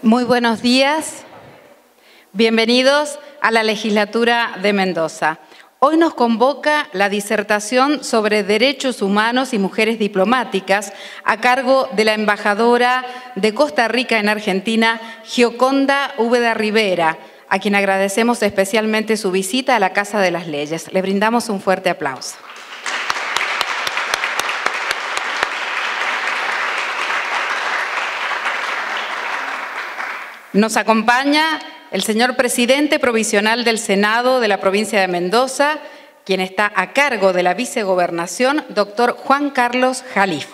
Muy buenos días. Bienvenidos a la legislatura de Mendoza. Hoy nos convoca la disertación sobre derechos humanos y mujeres diplomáticas a cargo de la embajadora de Costa Rica en Argentina, Gioconda Úbeda Rivera, a quien agradecemos especialmente su visita a la Casa de las Leyes. Le brindamos un fuerte aplauso. Nos acompaña el señor presidente provisional del Senado de la provincia de Mendoza, quien está a cargo de la vicegobernación, doctor Juan Carlos Jalif.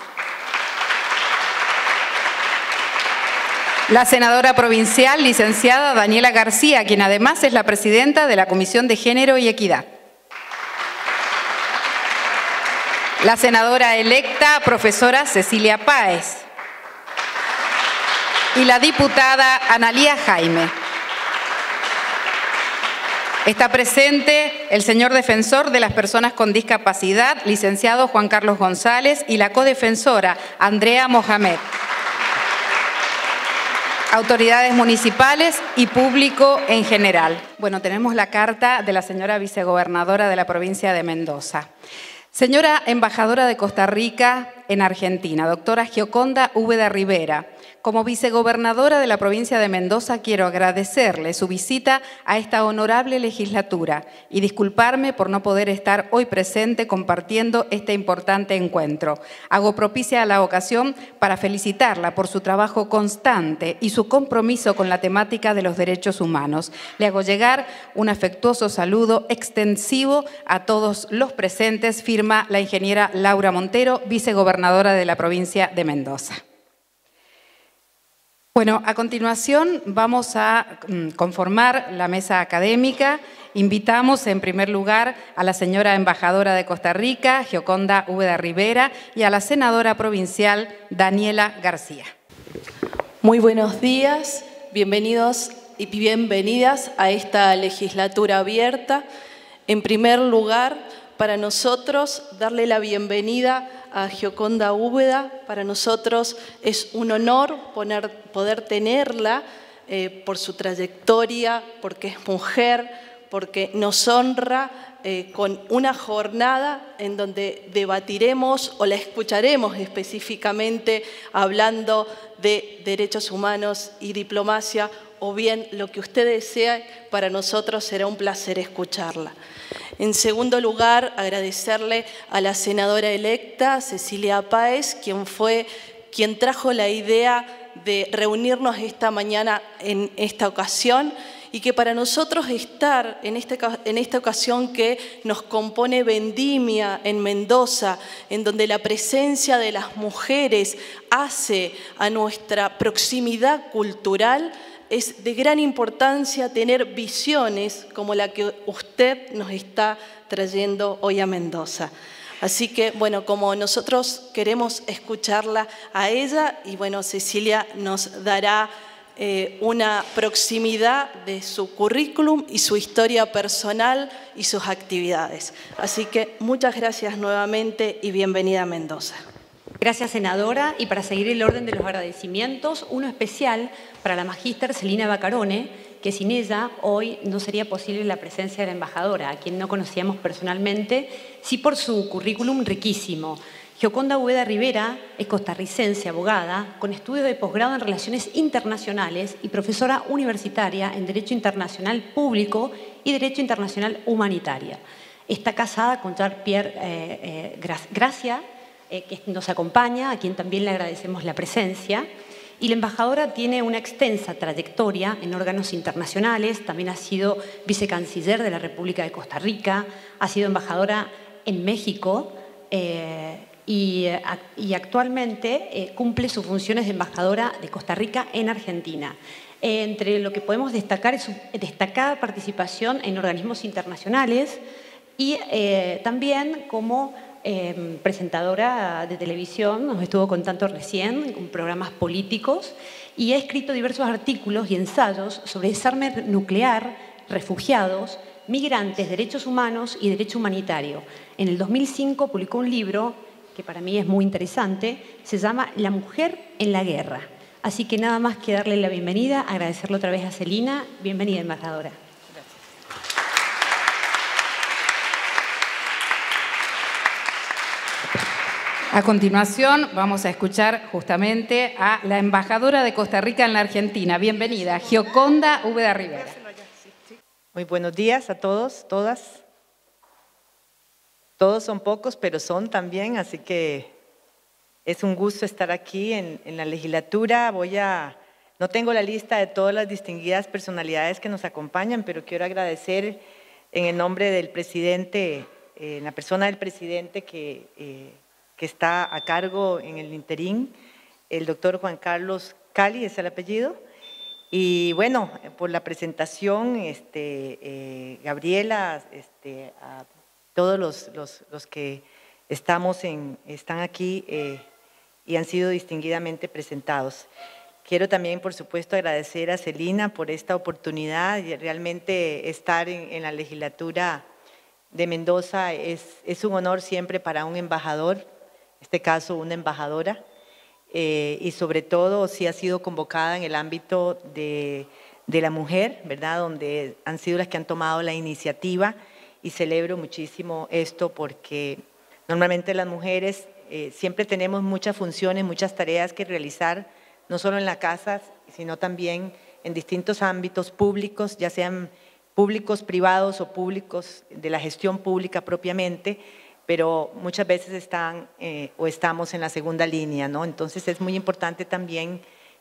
La senadora provincial, licenciada Daniela García, quien además es la presidenta de la Comisión de Género y Equidad. La senadora electa, profesora Cecilia Páez. Y la diputada Analía Jaime. Está presente el señor defensor de las personas con discapacidad, licenciado Juan Carlos González, y la codefensora Andrea Mohamed. Autoridades municipales y público en general. Bueno, tenemos la carta de la señora vicegobernadora de la provincia de Mendoza. Señora embajadora de Costa Rica en Argentina, doctora Gioconda Úbeda Rivera, como vicegobernadora de la provincia de Mendoza quiero agradecerle su visita a esta honorable legislatura y disculparme por no poder estar hoy presente compartiendo este importante encuentro. Hago propicia la ocasión para felicitarla por su trabajo constante y su compromiso con la temática de los derechos humanos. Le hago llegar un afectuoso saludo extensivo a todos los presentes, firma la ingeniera Laura Montero, vicegobernadora de la provincia de Mendoza. Bueno, a continuación vamos a conformar la mesa académica. Invitamos en primer lugar a la señora embajadora de Costa Rica, Gioconda Úbeda Rivera, y a la senadora provincial, Daniela García. Muy buenos días, bienvenidos y bienvenidas a esta legislatura abierta. En primer lugar, para nosotros, darle la bienvenida a Gioconda Úbeda. Para nosotros es un honor poder tenerla por su trayectoria, porque es mujer, porque nos honra con una jornada en donde debatiremos o la escucharemos específicamente hablando de derechos humanos y diplomacia, o bien lo que usted desee, para nosotros será un placer escucharla. En segundo lugar, agradecerle a la senadora electa, Cecilia Páez, quien trajo la idea de reunirnos esta mañana en esta ocasión, y que para nosotros estar en esta ocasión que nos compone Vendimia en Mendoza, en donde la presencia de las mujeres hace a nuestra proximidad cultural, es de gran importancia tener visiones como la que usted nos está trayendo hoy a Mendoza. Así que, bueno, como nosotros queremos escucharla a ella, y bueno, Cecilia nos dará una proximidad de su currículum y su historia personal y sus actividades. Así que muchas gracias nuevamente y bienvenida a Mendoza. Gracias, senadora. Y para seguir el orden de los agradecimientos, uno especial para la magíster Celina Bacarone, que sin ella hoy no sería posible la presencia de la embajadora, a quien no conocíamos personalmente, sí por su currículum riquísimo. Gioconda Úbeda Rivera es costarricense, abogada, con estudios de posgrado en Relaciones Internacionales y profesora universitaria en Derecho Internacional Público y Derecho Internacional Humanitaria. Está casada con Jean-Pierre Gracia, que nos acompaña, a quien también le agradecemos la presencia. Y la embajadora tiene una extensa trayectoria en órganos internacionales, también ha sido vicecanciller de la República de Costa Rica, ha sido embajadora en México y actualmente cumple sus funciones de embajadora de Costa Rica en Argentina. Entre lo que podemos destacar es su destacada participación en organismos internacionales y también como presentadora de televisión, nos estuvo contando recién, con programas políticos, y ha escrito diversos artículos y ensayos sobre desarme nuclear, refugiados, migrantes, derechos humanos y derecho humanitario. En el 2005 publicó un libro que para mí es muy interesante, se llama La mujer en la guerra. Así que nada más que darle la bienvenida, agradecerle otra vez a Celina. Bienvenida, embajadora. A continuación vamos a escuchar justamente a la embajadora de Costa Rica en la Argentina. Bienvenida, Gioconda Úbeda Rivera. Muy buenos días a todos, todas. Todos son pocos, pero son también, así que es un gusto estar aquí en la legislatura. No tengo la lista de todas las distinguidas personalidades que nos acompañan, pero quiero agradecer en el nombre del presidente, en la persona del presidente que está a cargo en el interín, el doctor Juan Carlos Cali, es el apellido, y bueno, por la presentación, Gabriela, a todos los que están aquí y han sido distinguidamente presentados. Quiero también, por supuesto, agradecer a Celina por esta oportunidad y realmente estar en la legislatura de Mendoza es un honor siempre para un embajador, en este caso una embajadora, y sobre todo si ha sido convocada en el ámbito de la mujer, ¿verdad?, donde han sido las que han tomado la iniciativa, y celebro muchísimo esto porque normalmente las mujeres siempre tenemos muchas funciones, muchas tareas que realizar, no solo en la casa, sino también en distintos ámbitos públicos, ya sean públicos privados o públicos de la gestión pública propiamente, pero muchas veces estamos en la segunda línea, ¿no? Entonces es muy importante también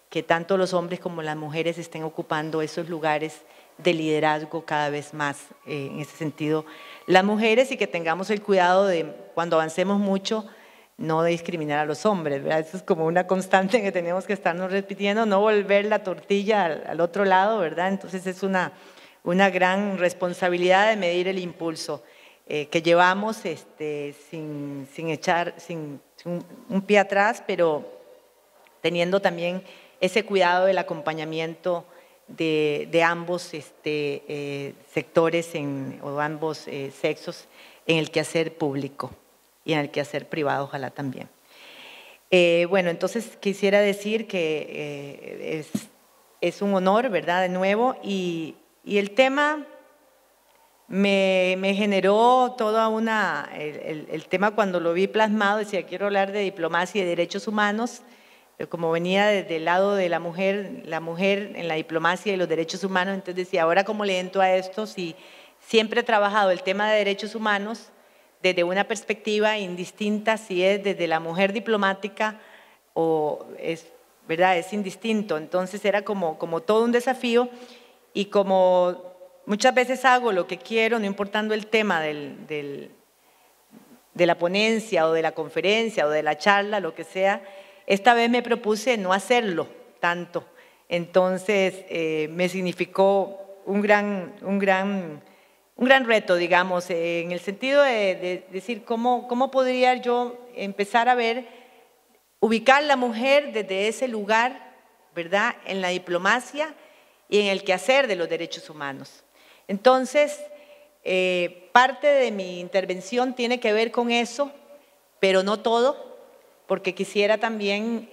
que tanto los hombres como las mujeres estén ocupando esos lugares de liderazgo cada vez más, en ese sentido, las mujeres, y que tengamos el cuidado de, cuando avancemos mucho, no discriminar a los hombres, ¿verdad? Eso es como una constante que tenemos que estarnos repitiendo, no volver la tortilla al otro lado, ¿verdad? Entonces es una gran responsabilidad de medir el impulso que llevamos sin un pie atrás, pero teniendo también ese cuidado del acompañamiento de ambos sectores o ambos sexos en el quehacer público y en el quehacer privado, ojalá también. Bueno, entonces quisiera decir que es un honor, ¿verdad?, de nuevo, y el tema me generó toda el tema cuando lo vi plasmado, decía, quiero hablar de diplomacia y de derechos humanos, pero como venía desde el lado de la mujer en la diplomacia y los derechos humanos, entonces decía, ahora cómo le entro a esto si siempre he trabajado el tema de derechos humanos desde una perspectiva indistinta, si es desde la mujer diplomática o ¿verdad?, es indistinto. Entonces era como todo un desafío, y como muchas veces hago lo que quiero, no importando el tema de la ponencia o de la conferencia o de la charla, lo que sea, esta vez me propuse no hacerlo tanto. Entonces me significó un gran reto, digamos, en el sentido de decir cómo podría yo empezar a ubicar la mujer desde ese lugar, ¿verdad?, en la diplomacia y en el quehacer de los derechos humanos. Entonces, parte de mi intervención tiene que ver con eso, pero no todo, porque quisiera también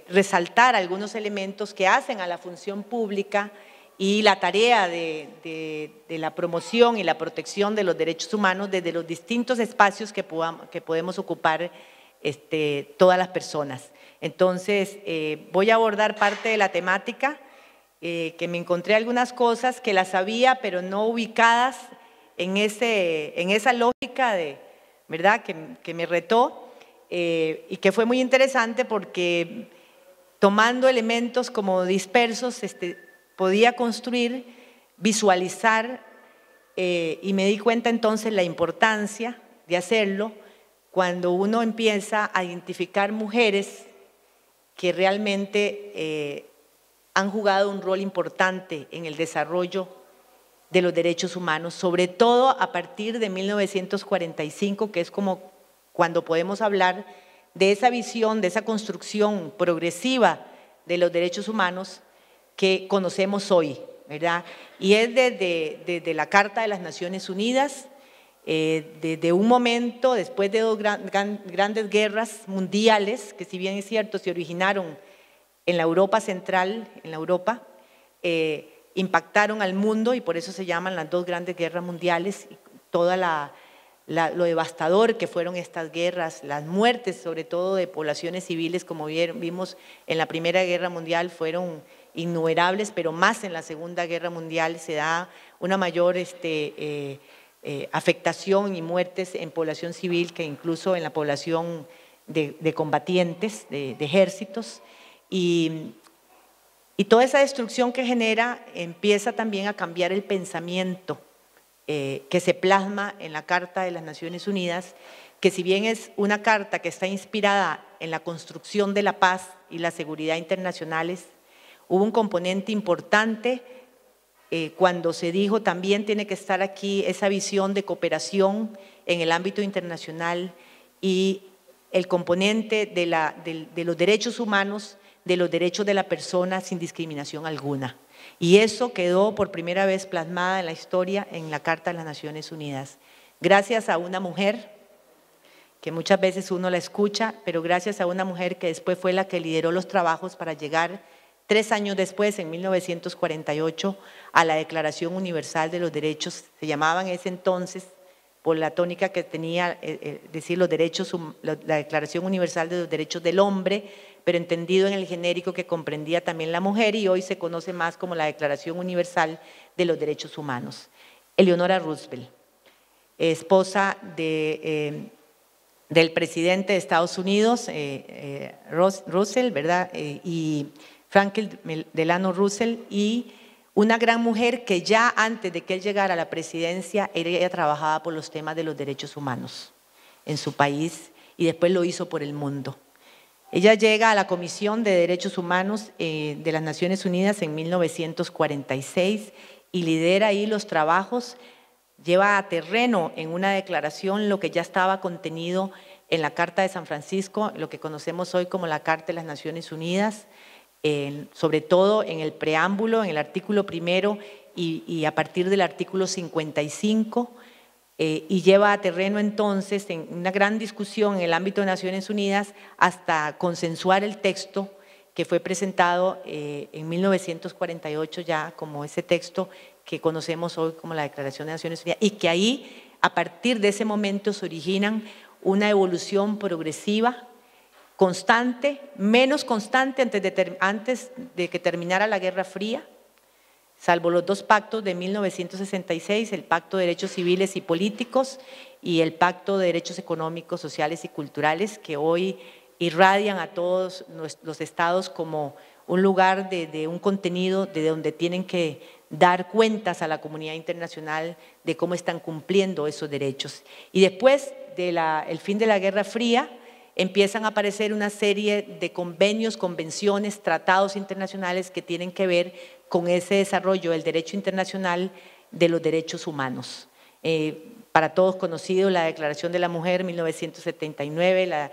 resaltar algunos elementos que hacen a la función pública y la tarea de la promoción y la protección de los derechos humanos desde los distintos espacios que podemos ocupar todas las personas. Entonces, voy a abordar parte de la temática, que me encontré algunas cosas que las sabía, pero no ubicadas en esa lógica ¿verdad?, que me retó, y que fue muy interesante porque tomando elementos como dispersos, podía construir, visualizar, y me di cuenta entonces la importancia de hacerlo cuando uno empieza a identificar mujeres que realmente han jugado un rol importante en el desarrollo de los derechos humanos, sobre todo a partir de 1945, que es como cuando podemos hablar de esa visión, de esa construcción progresiva de los derechos humanos que conocemos hoy, ¿verdad? Y es desde la Carta de las Naciones Unidas, desde un momento, después de dos grandes guerras mundiales, que si bien es cierto, se originaron en la Europa central, en la Europa, impactaron al mundo y por eso se llaman las dos grandes guerras mundiales, y toda lo devastador que fueron estas guerras, las muertes sobre todo de poblaciones civiles, como vimos en la Primera Guerra Mundial, fueron innumerables, pero más en la Segunda Guerra Mundial se da una mayor afectación y muertes en población civil que incluso en la población de combatientes, de ejércitos, y toda esa destrucción que genera empieza también a cambiar el pensamiento que se plasma en la Carta de las Naciones Unidas, que si bien es una carta que está inspirada en la construcción de la paz y la seguridad internacionales, hubo un componente importante cuando se dijo también tiene que estar aquí esa visión de cooperación en el ámbito internacional y el componente de los derechos humanos, de los derechos de la persona sin discriminación alguna. Y eso quedó por primera vez plasmada en la historia en la Carta de las Naciones Unidas. Gracias a una mujer, que muchas veces uno la escucha, pero gracias a una mujer que después fue la que lideró los trabajos para llegar 3 años después, en 1948, a la Declaración Universal de los Derechos, se llamaban en ese entonces, por la tónica que tenía, decir los derechos, la Declaración Universal de los Derechos del Hombre, pero entendido en el genérico que comprendía también la mujer, y hoy se conoce más como la Declaración Universal de los Derechos Humanos. Eleonora Roosevelt, esposa del presidente de Estados Unidos, Roosevelt, ¿verdad? Y Franklin Delano Roosevelt, y una gran mujer que ya antes de que él llegara a la presidencia, ella trabajaba por los temas de los derechos humanos en su país y después lo hizo por el mundo. Ella llega a la Comisión de Derechos Humanos de las Naciones Unidas en 1946 y lidera ahí los trabajos, lleva a terreno en una declaración lo que ya estaba contenido en la Carta de San Francisco, lo que conocemos hoy como la Carta de las Naciones Unidas, sobre todo en el preámbulo, en el artículo primero y a partir del artículo 55, y lleva a terreno entonces en una gran discusión en el ámbito de Naciones Unidas hasta consensuar el texto que fue presentado en 1948 ya como ese texto que conocemos hoy como la Declaración de Naciones Unidas, y que ahí a partir de ese momento se originan una evolución progresiva, constante, menos constante antes de que terminara la Guerra Fría, salvo los dos pactos de 1966, el Pacto de Derechos Civiles y Políticos y el Pacto de Derechos Económicos, Sociales y Culturales, que hoy irradian a todos los estados como un lugar de un contenido de donde tienen que dar cuentas a la comunidad internacional de cómo están cumpliendo esos derechos. Y después del fin de la Guerra Fría, empiezan a aparecer una serie de convenios, convenciones, tratados internacionales que tienen que ver con ese desarrollo del derecho internacional de los derechos humanos. Para todos conocido la Declaración de la Mujer 1979, la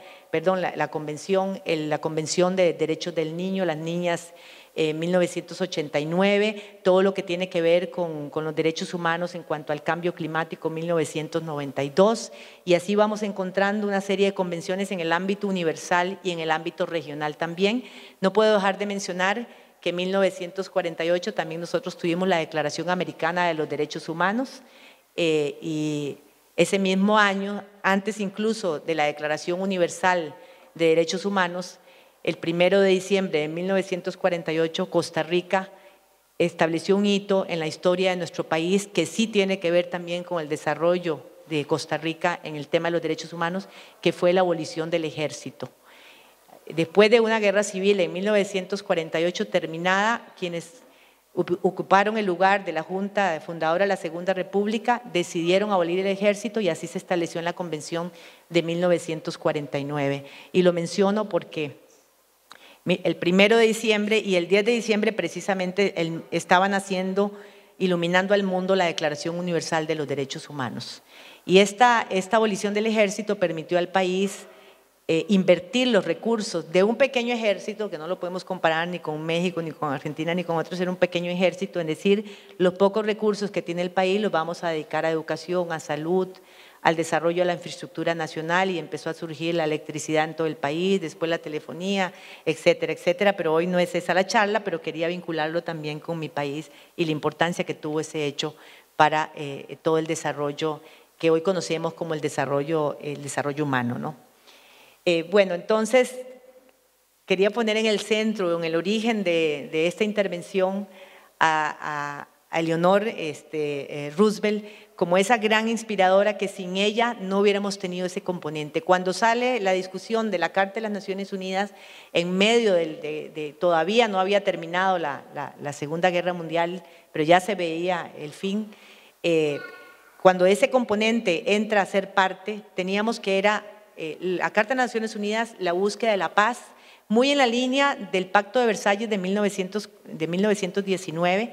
Convención de Derechos del Niño, las niñas 1989, todo lo que tiene que ver con los derechos humanos en cuanto al cambio climático 1992, y así vamos encontrando una serie de convenciones en el ámbito universal y en el ámbito regional también. No puedo dejar de mencionar que en 1948 también nosotros tuvimos la Declaración Americana de los Derechos Humanos, y ese mismo año, antes incluso de la Declaración Universal de Derechos Humanos, el 1 de diciembre de 1948, Costa Rica estableció un hito en la historia de nuestro país que sí tiene que ver también con el desarrollo de Costa Rica en el tema de los derechos humanos, que fue la abolición del ejército. Después de una guerra civil en 1948 terminada, quienes ocuparon el lugar de la Junta fundadora de la Segunda República decidieron abolir el ejército y así se estableció en la Convención de 1949. Y lo menciono porque el 1 de diciembre y el 10 de diciembre precisamente estaban iluminando al mundo la Declaración Universal de los Derechos Humanos. Y esta abolición del ejército permitió al país invertir los recursos de un pequeño ejército, que no lo podemos comparar ni con México, ni con Argentina, ni con otros, era un pequeño ejército, es decir, los pocos recursos que tiene el país los vamos a dedicar a educación, a salud, al desarrollo de la infraestructura nacional y empezó a surgir la electricidad en todo el país, después la telefonía, etcétera, etcétera. Pero hoy no es esa la charla, pero quería vincularlo también con mi país y la importancia que tuvo ese hecho para todo el desarrollo que hoy conocemos como el desarrollo humano, ¿no? Bueno, entonces quería poner en el centro, en el origen de esta intervención a Eleanor Roosevelt como esa gran inspiradora que sin ella no hubiéramos tenido ese componente. Cuando sale la discusión de la Carta de las Naciones Unidas, en medio todavía no había terminado la Segunda Guerra Mundial, pero ya se veía el fin, cuando ese componente entra a ser parte, teníamos que la Carta de las Naciones Unidas, la búsqueda de la paz, muy en la línea del Pacto de Versalles de 1919,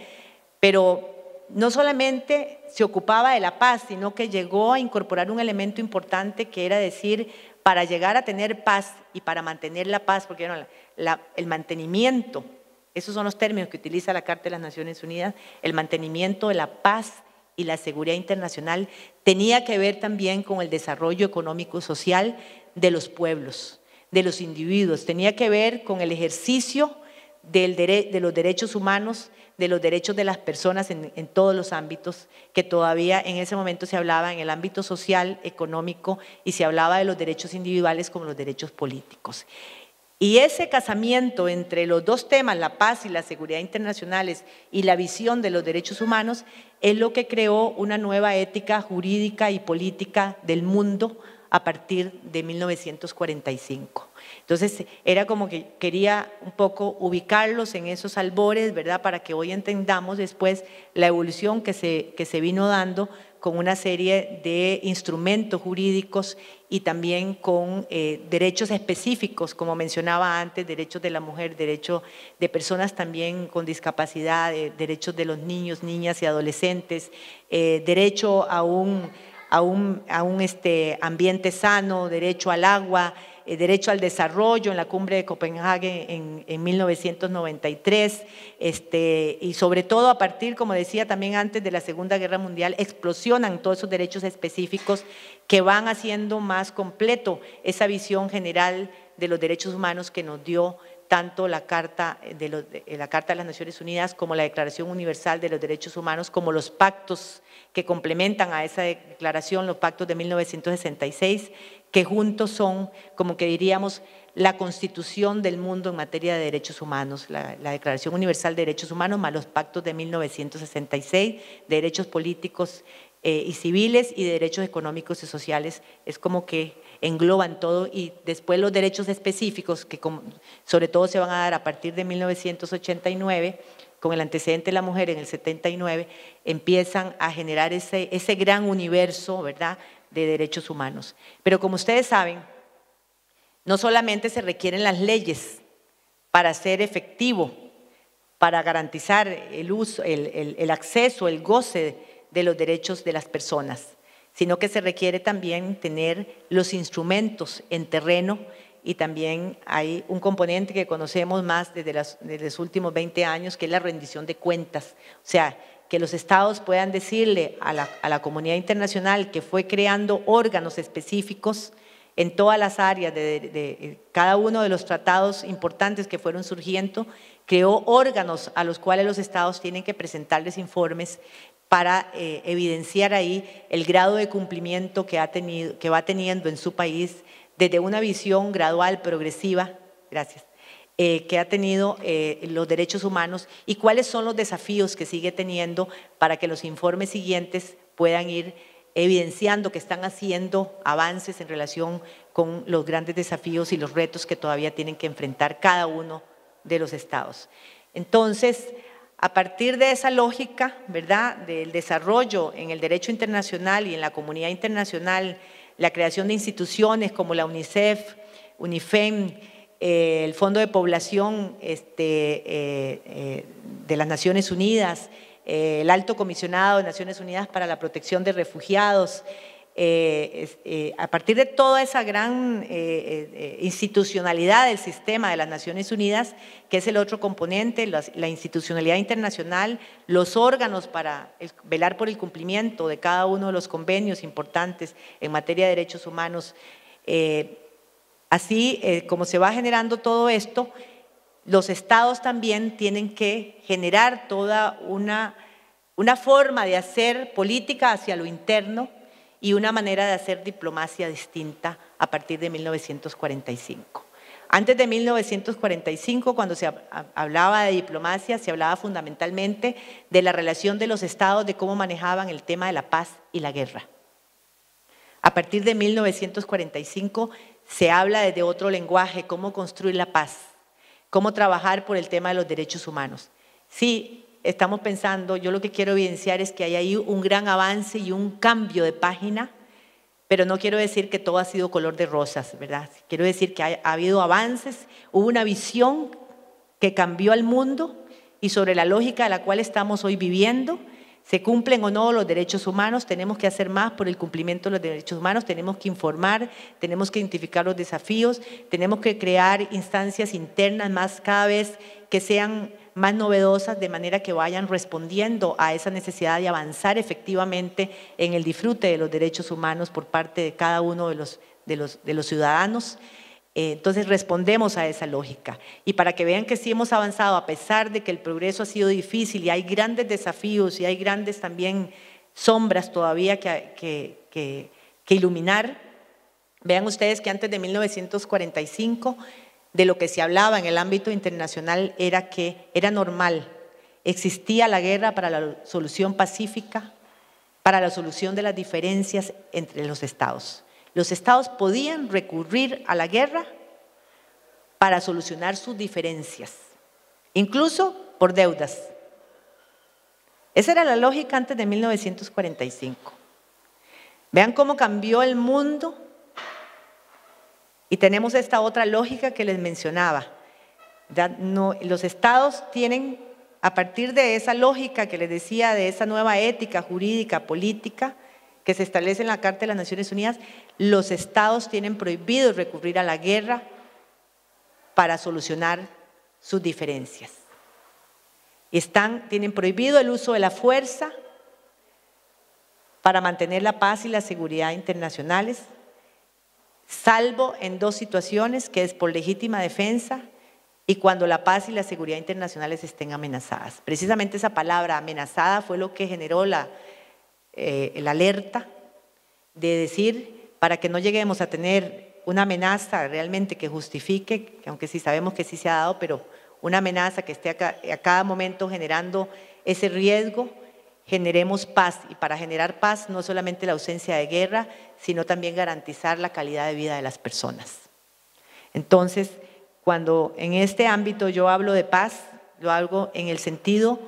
pero no solamente se ocupaba de la paz, sino que llegó a incorporar un elemento importante que era decir, para llegar a tener paz y para mantener la paz, porque el mantenimiento, esos son los términos que utiliza la Carta de las Naciones Unidas, el mantenimiento de la paz y la seguridad internacional tenía que ver también con el desarrollo económico y social de los pueblos, de los individuos, tenía que ver con el ejercicio de los derechos humanos, de los derechos de las personas en todos los ámbitos, que todavía en ese momento se hablaba en el ámbito social, económico, y se hablaba de los derechos individuales como los derechos políticos. Y ese casamiento entre los dos temas, la paz y la seguridad internacionales y la visión de los derechos humanos, es lo que creó una nueva ética jurídica y política del mundo a partir de 1945. Entonces, era como que quería un poco ubicarlos en esos albores, ¿verdad?, para que hoy entendamos después la evolución que se vino dando con una serie de instrumentos jurídicos y también con derechos específicos, como mencionaba antes, derechos de la mujer, derechos de personas también con discapacidad, derechos de los niños, niñas y adolescentes, derecho a un ambiente sano, derecho al agua, derecho al desarrollo en la cumbre de Copenhague en 1993, y sobre todo a partir, como decía también antes, de la Segunda Guerra Mundial, explosionan todos esos derechos específicos que van haciendo más completo esa visión general de los derechos humanos que nos dio tanto la Carta de las Naciones Unidas como la Declaración Universal de los Derechos Humanos, como los pactos que complementan a esa declaración, los pactos de 1966, que juntos son, como que diríamos, la constitución del mundo en materia de derechos humanos, la Declaración Universal de Derechos Humanos más los pactos de 1966, de derechos políticos y civiles y de derechos económicos y sociales, es como que engloban todo, y después los derechos específicos que sobre todo se van a dar a partir de 1989, con el antecedente de la mujer en el 79, empiezan a generar ese gran universo, ¿verdad?, de derechos humanos. Pero como ustedes saben, no solamente se requieren las leyes para ser efectivo, para garantizar el uso, el acceso, el goce de los derechos de las personas, sino que se requiere también tener los instrumentos en terreno, y también hay un componente que conocemos más desde los últimos 20 años, que es la rendición de cuentas. O sea, que los estados puedan decirle a la comunidad internacional que fue creando órganos específicos en todas las áreas de cada uno de los tratados importantes que fueron surgiendo, creó órganos a los cuales los estados tienen que presentarles informes para evidenciar ahí el grado de cumplimiento que va teniendo en su país desde una visión gradual, progresiva, gracias, que ha tenido los derechos humanos, y cuáles son los desafíos que sigue teniendo para que los informes siguientes puedan ir evidenciando que están haciendo avances en relación con los grandes desafíos y los retos que todavía tienen que enfrentar cada uno de los estados. Entonces, a partir de esa lógica, ¿verdad?, del desarrollo en el derecho internacional y en la comunidad internacional, la creación de instituciones como la UNICEF, UNIFEM, el Fondo de Población de las Naciones Unidas, el Alto Comisionado de Naciones Unidas para la Protección de Refugiados, a partir de toda esa gran institucionalidad del sistema de las Naciones Unidas, que es el otro componente, la institucionalidad internacional, los órganos para velar por el cumplimiento de cada uno de los convenios importantes en materia de derechos humanos. Así como se va generando todo esto, los estados también tienen que generar toda una forma de hacer política hacia lo interno y una manera de hacer diplomacia distinta a partir de 1945. Antes de 1945, cuando se hablaba de diplomacia, se hablaba fundamentalmente de la relación de los estados, de cómo manejaban el tema de la paz y la guerra. A partir de 1945 se habla desde otro lenguaje, cómo construir la paz, cómo trabajar por el tema de los derechos humanos. Sí, estamos pensando, yo lo que quiero evidenciar es que hay ahí un gran avance y un cambio de página, pero no quiero decir que todo ha sido color de rosas, ¿verdad? Quiero decir que ha habido avances, hubo una visión que cambió al mundo y sobre la lógica de la cual estamos hoy viviendo, se cumplen o no los derechos humanos, tenemos que hacer más por el cumplimiento de los derechos humanos, tenemos que informar, tenemos que identificar los desafíos, tenemos que crear instancias internas más cada vez que sean más novedosas, de manera que vayan respondiendo a esa necesidad de avanzar efectivamente en el disfrute de los derechos humanos por parte de cada uno de los ciudadanos. Entonces respondemos a esa lógica. Y para que vean que sí hemos avanzado, a pesar de que el progreso ha sido difícil y hay grandes desafíos y hay grandes también sombras todavía que iluminar, vean ustedes que antes de 1945, de lo que se hablaba en el ámbito internacional era que era normal, existía la guerra para la solución pacífica, para la solución de las diferencias entre los estados. Los estados podían recurrir a la guerra para solucionar sus diferencias, incluso por deudas. Esa era la lógica antes de 1945. Vean cómo cambió el mundo. Y tenemos esta otra lógica que les mencionaba. Los estados tienen, a partir de esa lógica que les decía, de esa nueva ética jurídica, política, que se establece en la Carta de las Naciones Unidas, los estados tienen prohibido recurrir a la guerra para solucionar sus diferencias. Tienen prohibido el uso de la fuerza para mantener la paz y la seguridad internacionales, salvo en dos situaciones, que es por legítima defensa y cuando la paz y la seguridad internacionales estén amenazadas. Precisamente esa palabra amenazada fue lo que generó la alerta de decir, para que no lleguemos a tener una amenaza realmente que justifique, aunque sí sabemos que sí se ha dado, pero una amenaza que esté a cada momento generando ese riesgo, generemos paz. Y para generar paz no solamente la ausencia de guerra, sino también garantizar la calidad de vida de las personas. Entonces, cuando en este ámbito yo hablo de paz, lo hago en el sentido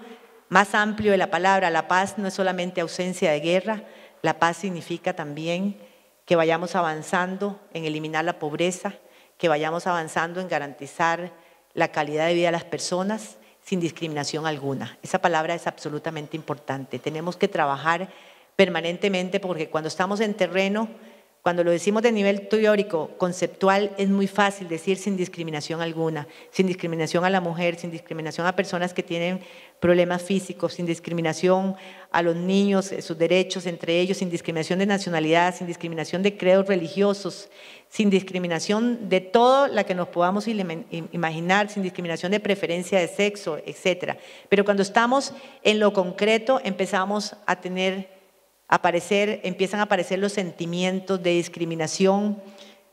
más amplio de la palabra. La paz no es solamente ausencia de guerra, la paz significa también que vayamos avanzando en eliminar la pobreza, que vayamos avanzando en garantizar la calidad de vida de las personas sin discriminación alguna. Esa palabra es absolutamente importante. Tenemos que trabajar permanentemente porque cuando estamos en terreno, cuando lo decimos de nivel teórico, conceptual, es muy fácil decir sin discriminación alguna, sin discriminación a la mujer, sin discriminación a personas que tienen problemas físicos, sin discriminación a los niños, sus derechos entre ellos, sin discriminación de nacionalidad, sin discriminación de credos religiosos, sin discriminación de todo la que nos podamos imaginar, sin discriminación de preferencia de sexo, etc. Pero cuando estamos en lo concreto empezamos a empiezan a aparecer los sentimientos de discriminación,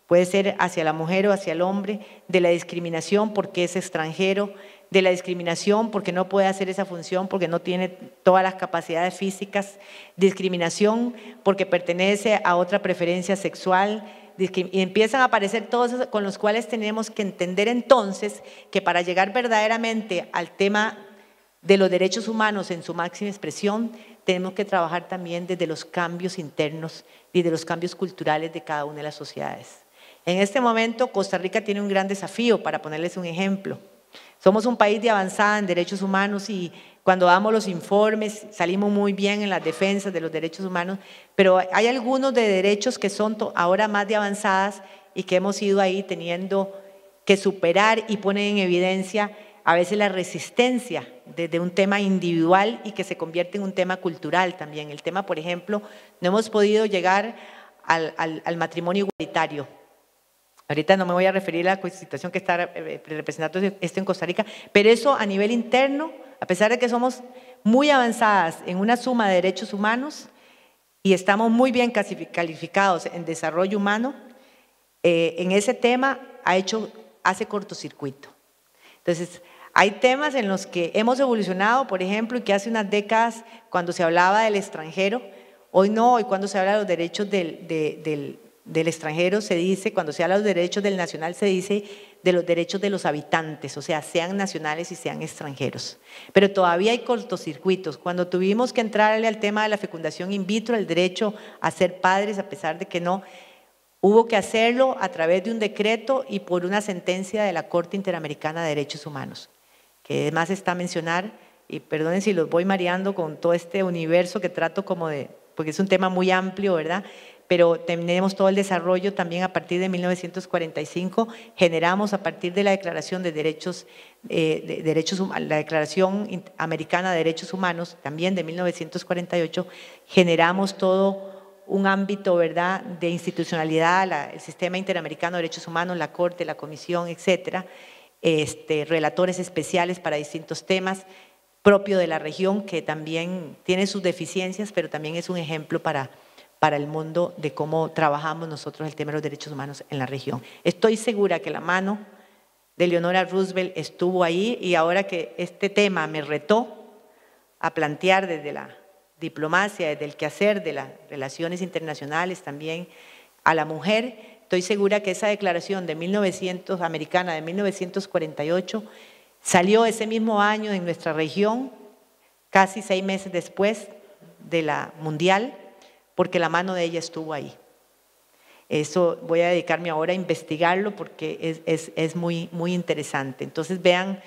puede ser hacia la mujer o hacia el hombre, de la discriminación porque es extranjero, de la discriminación porque no puede hacer esa función, porque no tiene todas las capacidades físicas, discriminación porque pertenece a otra preferencia sexual, y empiezan a aparecer todos esos con los cuales tenemos que entender entonces que para llegar verdaderamente al tema de los derechos humanos en su máxima expresión, tenemos que trabajar también desde los cambios internos y de los cambios culturales de cada una de las sociedades. En este momento Costa Rica tiene un gran desafío, para ponerles un ejemplo. Somos un país de avanzada en derechos humanos y cuando damos los informes salimos muy bien en las defensas de los derechos humanos, pero hay algunos de derechos que son ahora más de avanzadas y que hemos ido ahí teniendo que superar y poner en evidencia a veces la resistencia desde un tema individual y que se convierte en un tema cultural también. El tema, por ejemplo, no hemos podido llegar al matrimonio igualitario. Ahorita no me voy a referir a la situación que está representando esto en Costa Rica, pero eso a nivel interno, a pesar de que somos muy avanzadas en una suma de derechos humanos y estamos muy bien calificados en desarrollo humano, en ese tema hace cortocircuito. Entonces, hay temas en los que hemos evolucionado, por ejemplo, y que hace unas décadas, cuando se hablaba del extranjero, hoy no, hoy cuando se habla de los derechos del extranjero se dice, cuando se habla de los derechos del nacional se dice de los derechos de los habitantes, o sea, sean nacionales y sean extranjeros. Pero todavía hay cortocircuitos. Cuando tuvimos que entrarle al tema de la fecundación in vitro, el derecho a ser padres, a pesar de que no, hubo que hacerlo a través de un decreto y por una sentencia de la Corte Interamericana de Derechos Humanos, que además está a mencionar, y perdonen si los voy mareando con todo este universo que trato como de, porque es un tema muy amplio, ¿verdad?, pero tenemos todo el desarrollo también a partir de 1945, generamos a partir de la Declaración de Derechos, la Declaración Americana de Derechos Humanos, también de 1948, generamos todo un ámbito, ¿verdad?, de institucionalidad, el Sistema Interamericano de Derechos Humanos, la Corte, la Comisión, etcétera, relatores especiales para distintos temas, propio de la región, que también tiene sus deficiencias, pero también es un ejemplo para el mundo de cómo trabajamos nosotros el tema de los derechos humanos en la región. Estoy segura que la mano de Eleonora Roosevelt estuvo ahí y ahora que este tema me retó a plantear desde la diplomacia, desde el quehacer de las relaciones internacionales también a la mujer, estoy segura que esa declaración americana de 1948 salió ese mismo año en nuestra región, casi 6 meses después de la mundial, porque la mano de ella estuvo ahí. Eso voy a dedicarme ahora a investigarlo porque es muy, muy interesante. Entonces vean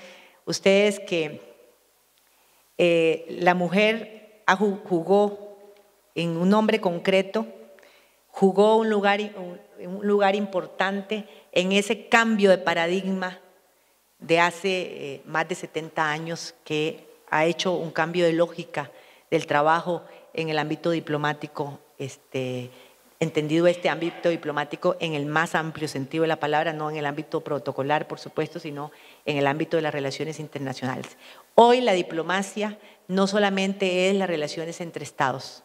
ustedes que la mujer jugó en un nombre concreto, jugó un lugar importante en ese cambio de paradigma de hace más de 70 años que ha hecho un cambio de lógica del trabajo en el ámbito diplomático, entendido este ámbito diplomático en el más amplio sentido de la palabra, no en el ámbito protocolar, por supuesto, sino en el ámbito de las relaciones internacionales. Hoy la diplomacia no solamente es las relaciones entre estados.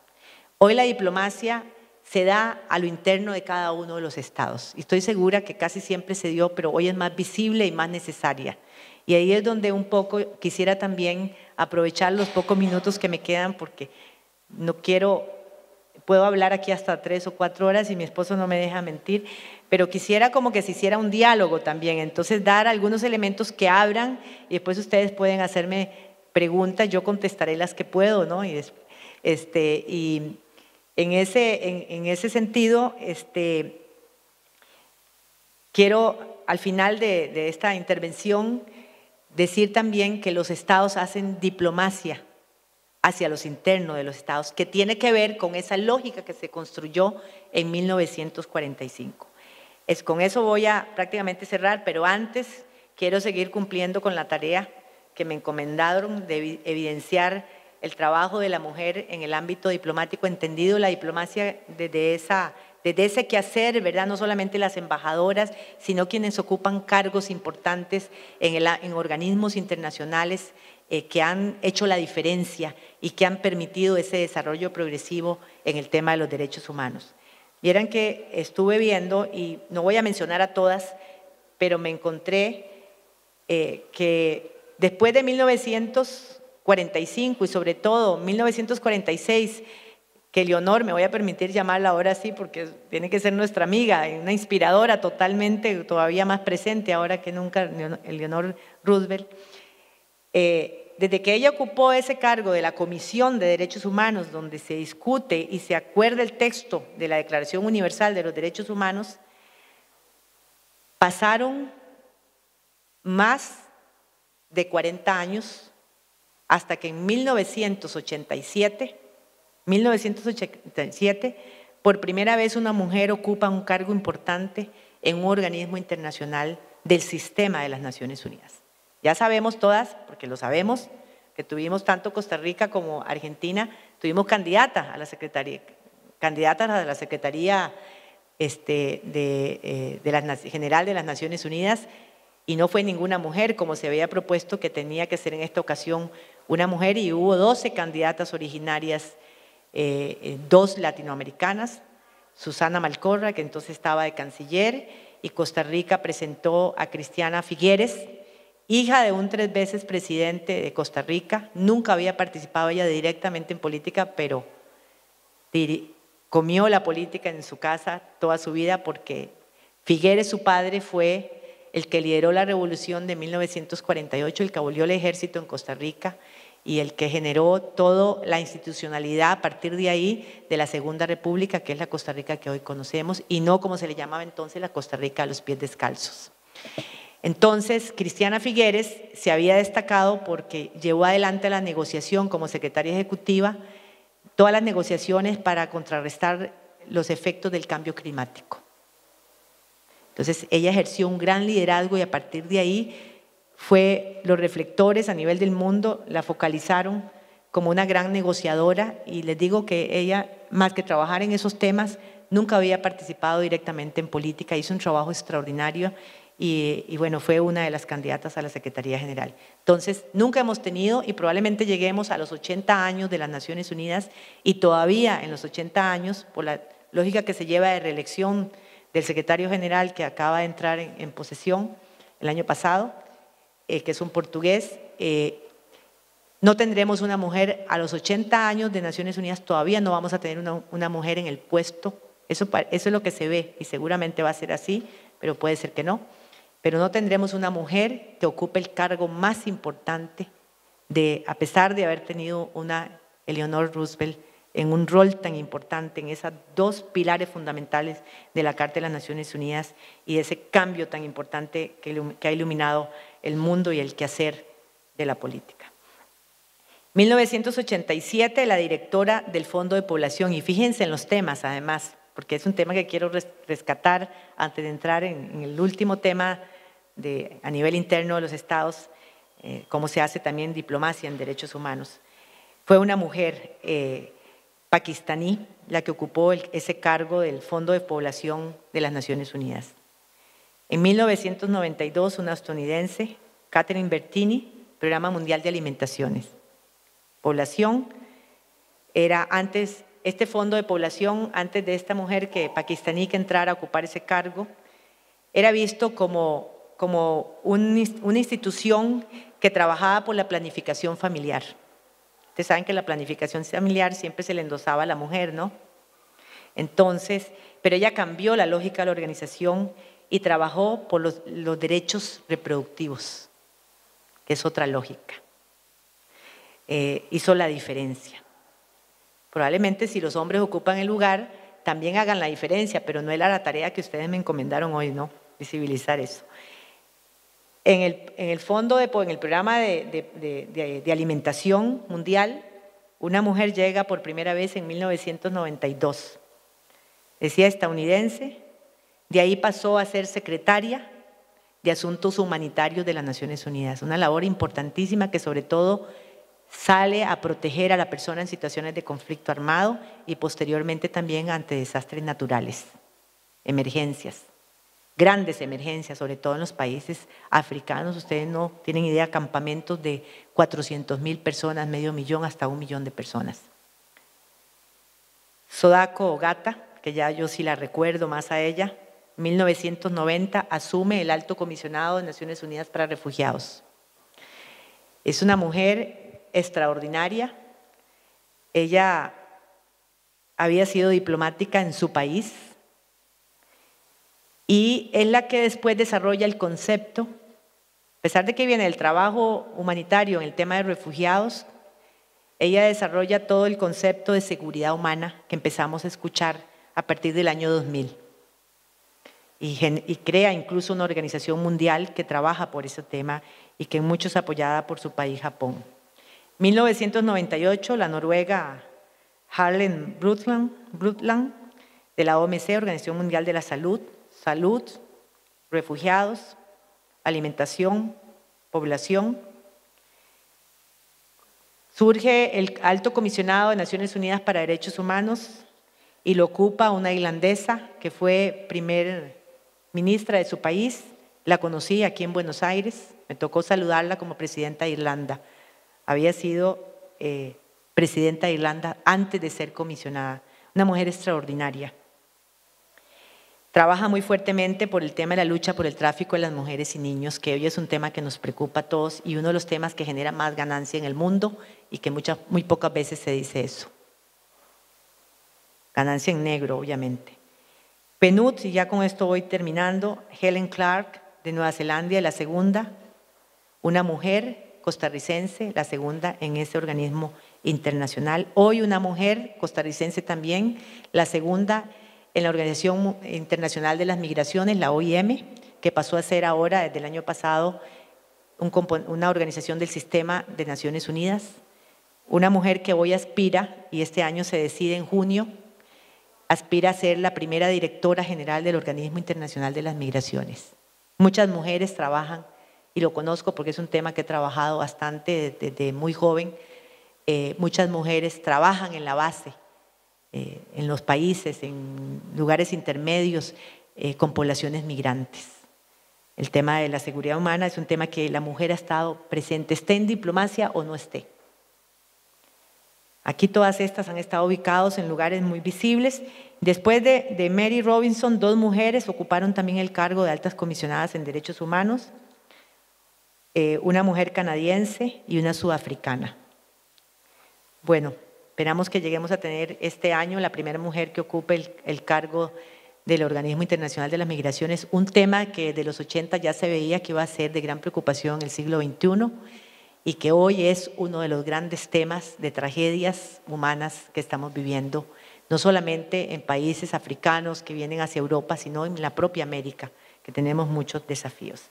Hoy la diplomacia se da a lo interno de cada uno de los estados. Y estoy segura que casi siempre se dio, pero hoy es más visible y más necesaria. Y ahí es donde un poco quisiera también aprovechar los pocos minutos que me quedan, porque no puedo hablar aquí hasta 3 o 4 horas y mi esposo no me deja mentir, pero quisiera como que se hiciera un diálogo también, entonces dar algunos elementos que abran y después ustedes pueden hacerme preguntas, yo contestaré las que puedo, ¿no? Y en ese sentido, quiero al final de esta intervención decir también que los estados hacen diplomacia hacia los internos de los estados, que tiene que ver con esa lógica que se construyó en 1945. Con eso voy a prácticamente cerrar, pero antes quiero seguir cumpliendo con la tarea que me encomendaron de evidenciar el trabajo de la mujer en el ámbito diplomático, entendido la diplomacia desde ese quehacer, ¿verdad? No solamente las embajadoras, sino quienes ocupan cargos importantes en organismos internacionales que han hecho la diferencia y que han permitido ese desarrollo progresivo en el tema de los derechos humanos. Vieran que estuve viendo, y no voy a mencionar a todas, pero me encontré que después de 1945 y sobre todo 1946, que Eleonor, me voy a permitir llamarla ahora sí porque tiene que ser nuestra amiga, una inspiradora totalmente, todavía más presente ahora que nunca, Eleonor Roosevelt, desde que ella ocupó ese cargo de la Comisión de Derechos Humanos, donde se discute y se acuerda el texto de la Declaración Universal de los Derechos Humanos, pasaron más de 40 años hasta que en 1987, por primera vez una mujer ocupa un cargo importante en un organismo internacional del sistema de las Naciones Unidas. Ya sabemos todas, porque lo sabemos, que tuvimos tanto Costa Rica como Argentina, tuvimos candidatas a la Secretaría General de las Naciones Unidas, y no fue ninguna mujer, como se había propuesto que tenía que ser en esta ocasión una mujer, y hubo 12 candidatas originarias, 2 latinoamericanas, Susana Malcorra, que entonces estaba de canciller, y Costa Rica presentó a Cristiana Figueres, hija de un 3 veces presidente de Costa Rica. Nunca había participado ella directamente en política, pero comió la política en su casa toda su vida, porque Figueres, su padre, fue el que lideró la revolución de 1948, el que abolió el ejército en Costa Rica y el que generó toda la institucionalidad a partir de ahí de la Segunda República, que es la Costa Rica que hoy conocemos, y no como se le llamaba entonces la Costa Rica a los pies descalzos. Entonces, Cristiana Figueres se había destacado porque llevó adelante la negociación como secretaria ejecutiva, todas las negociaciones para contrarrestar los efectos del cambio climático. Entonces, ella ejerció un gran liderazgo y a partir de ahí los reflectores a nivel del mundo la focalizaron como una gran negociadora, y les digo que ella, más que trabajar en esos temas, nunca había participado directamente en política, hizo un trabajo extraordinario y bueno, fue una de las candidatas a la Secretaría General. Entonces, nunca hemos tenido, y probablemente lleguemos a los 80 años de las Naciones Unidas, y todavía en los 80 años, por la lógica que se lleva de reelección del secretario general que acaba de entrar en posesión el año pasado, que es un portugués, no tendremos una mujer a los 80 años de Naciones Unidas, todavía no vamos a tener una mujer en el puesto. Eso es lo que se ve y seguramente va a ser así, pero puede ser que no. Pero no tendremos una mujer que ocupe el cargo más importante, a pesar de haber tenido una Eleanor Roosevelt en un rol tan importante en esas 2 pilares fundamentales de la Carta de las Naciones Unidas y de ese cambio tan importante que ha iluminado el mundo y el quehacer de la política. 1987, la directora del Fondo de Población, y fíjense en los temas además, porque es un tema que quiero rescatar antes de entrar en el último tema a nivel interno de los estados, cómo se hace también diplomacia en derechos humanos. Fue una mujer pakistaní la que ocupó ese cargo del Fondo de Población de las Naciones Unidas. En 1992, una estadounidense, Catherine Bertini, Programa Mundial de Alimentaciones. Población era antes, este fondo de población, antes de esta mujer pakistaní que entrara a ocupar ese cargo, era visto como una institución que trabajaba por la planificación familiar. Ustedes saben que la planificación familiar siempre se le endosaba a la mujer, ¿no? Entonces, pero ella cambió la lógica de la organización y trabajó por los derechos reproductivos, que es otra lógica. Hizo la diferencia. Probablemente si los hombres ocupan el lugar, también hagan la diferencia, pero no era la tarea que ustedes me encomendaron hoy, ¿no? Visibilizar eso. En el programa de alimentación mundial, una mujer llega por primera vez en 1992. Decía estadounidense, de ahí pasó a ser secretaria de Asuntos Humanitarios de las Naciones Unidas, una labor importantísima que sobre todo sale a proteger a la persona en situaciones de conflicto armado y posteriormente también ante desastres naturales, emergencias, grandes emergencias, sobre todo en los países africanos. Ustedes no tienen idea, campamentos de 400,000 personas, medio millón, hasta 1 millón de personas. Sadako Ogata, que ya yo sí la recuerdo más a ella, 1990 asume el Alto Comisionado de Naciones Unidas para Refugiados. Es una mujer extraordinaria. Ella había sido diplomática en su país y es la que después desarrolla el concepto, a pesar de que viene el trabajo humanitario en el tema de refugiados, ella desarrolla todo el concepto de seguridad humana que empezamos a escuchar a partir del año 2000. y crea incluso una organización mundial que trabaja por ese tema y que en muchos apoyada por su país, Japón. 1998, la noruega Harlem Brundtland de la OMC, Organización Mundial de la Salud, refugiados, alimentación, población. Surge el Alto Comisionado de Naciones Unidas para Derechos Humanos y lo ocupa una irlandesa que fue primer ministra de su país. La conocí aquí en Buenos Aires, me tocó saludarla como presidenta de Irlanda. Había sido presidenta de Irlanda antes de ser comisionada. Una mujer extraordinaria. Trabaja muy fuertemente por el tema de la lucha por el tráfico de las mujeres y niños, que hoy es un tema que nos preocupa a todos y uno de los temas que genera más ganancia en el mundo y que muy pocas veces se dice eso. Ganancia en negro, obviamente. PNUD, y ya con esto voy terminando, Helen Clark de Nueva Zelanda, la segunda, una mujer costarricense, la segunda en ese organismo internacional. Hoy una mujer costarricense también, la segunda en la Organización Internacional de las Migraciones, la OIM, que pasó a ser ahora, desde el año pasado, una organización del Sistema de Naciones Unidas. Una mujer que hoy aspira, y este año se decide en junio, aspira a ser la primera directora general del Organismo Internacional de las Migraciones. Muchas mujeres trabajan, y lo conozco porque es un tema que he trabajado bastante desde muy joven, muchas mujeres trabajan en la base, en los países, en lugares intermedios, con poblaciones migrantes. El tema de la seguridad humana es un tema que la mujer ha estado presente, esté en diplomacia o no esté. Aquí todas estas han estado ubicadas en lugares muy visibles. Después de Mary Robinson, 2 mujeres ocuparon también el cargo de altas comisionadas en derechos humanos, una mujer canadiense y una sudafricana. Bueno, esperamos que lleguemos a tener este año la primera mujer que ocupe el cargo del Organismo Internacional de las Migraciones, un tema que de los 80 ya se veía que iba a ser de gran preocupación en el siglo XXI y que hoy es uno de los grandes temas de tragedias humanas que estamos viviendo, no solamente en países africanos que vienen hacia Europa, sino en la propia América, que tenemos muchos desafíos.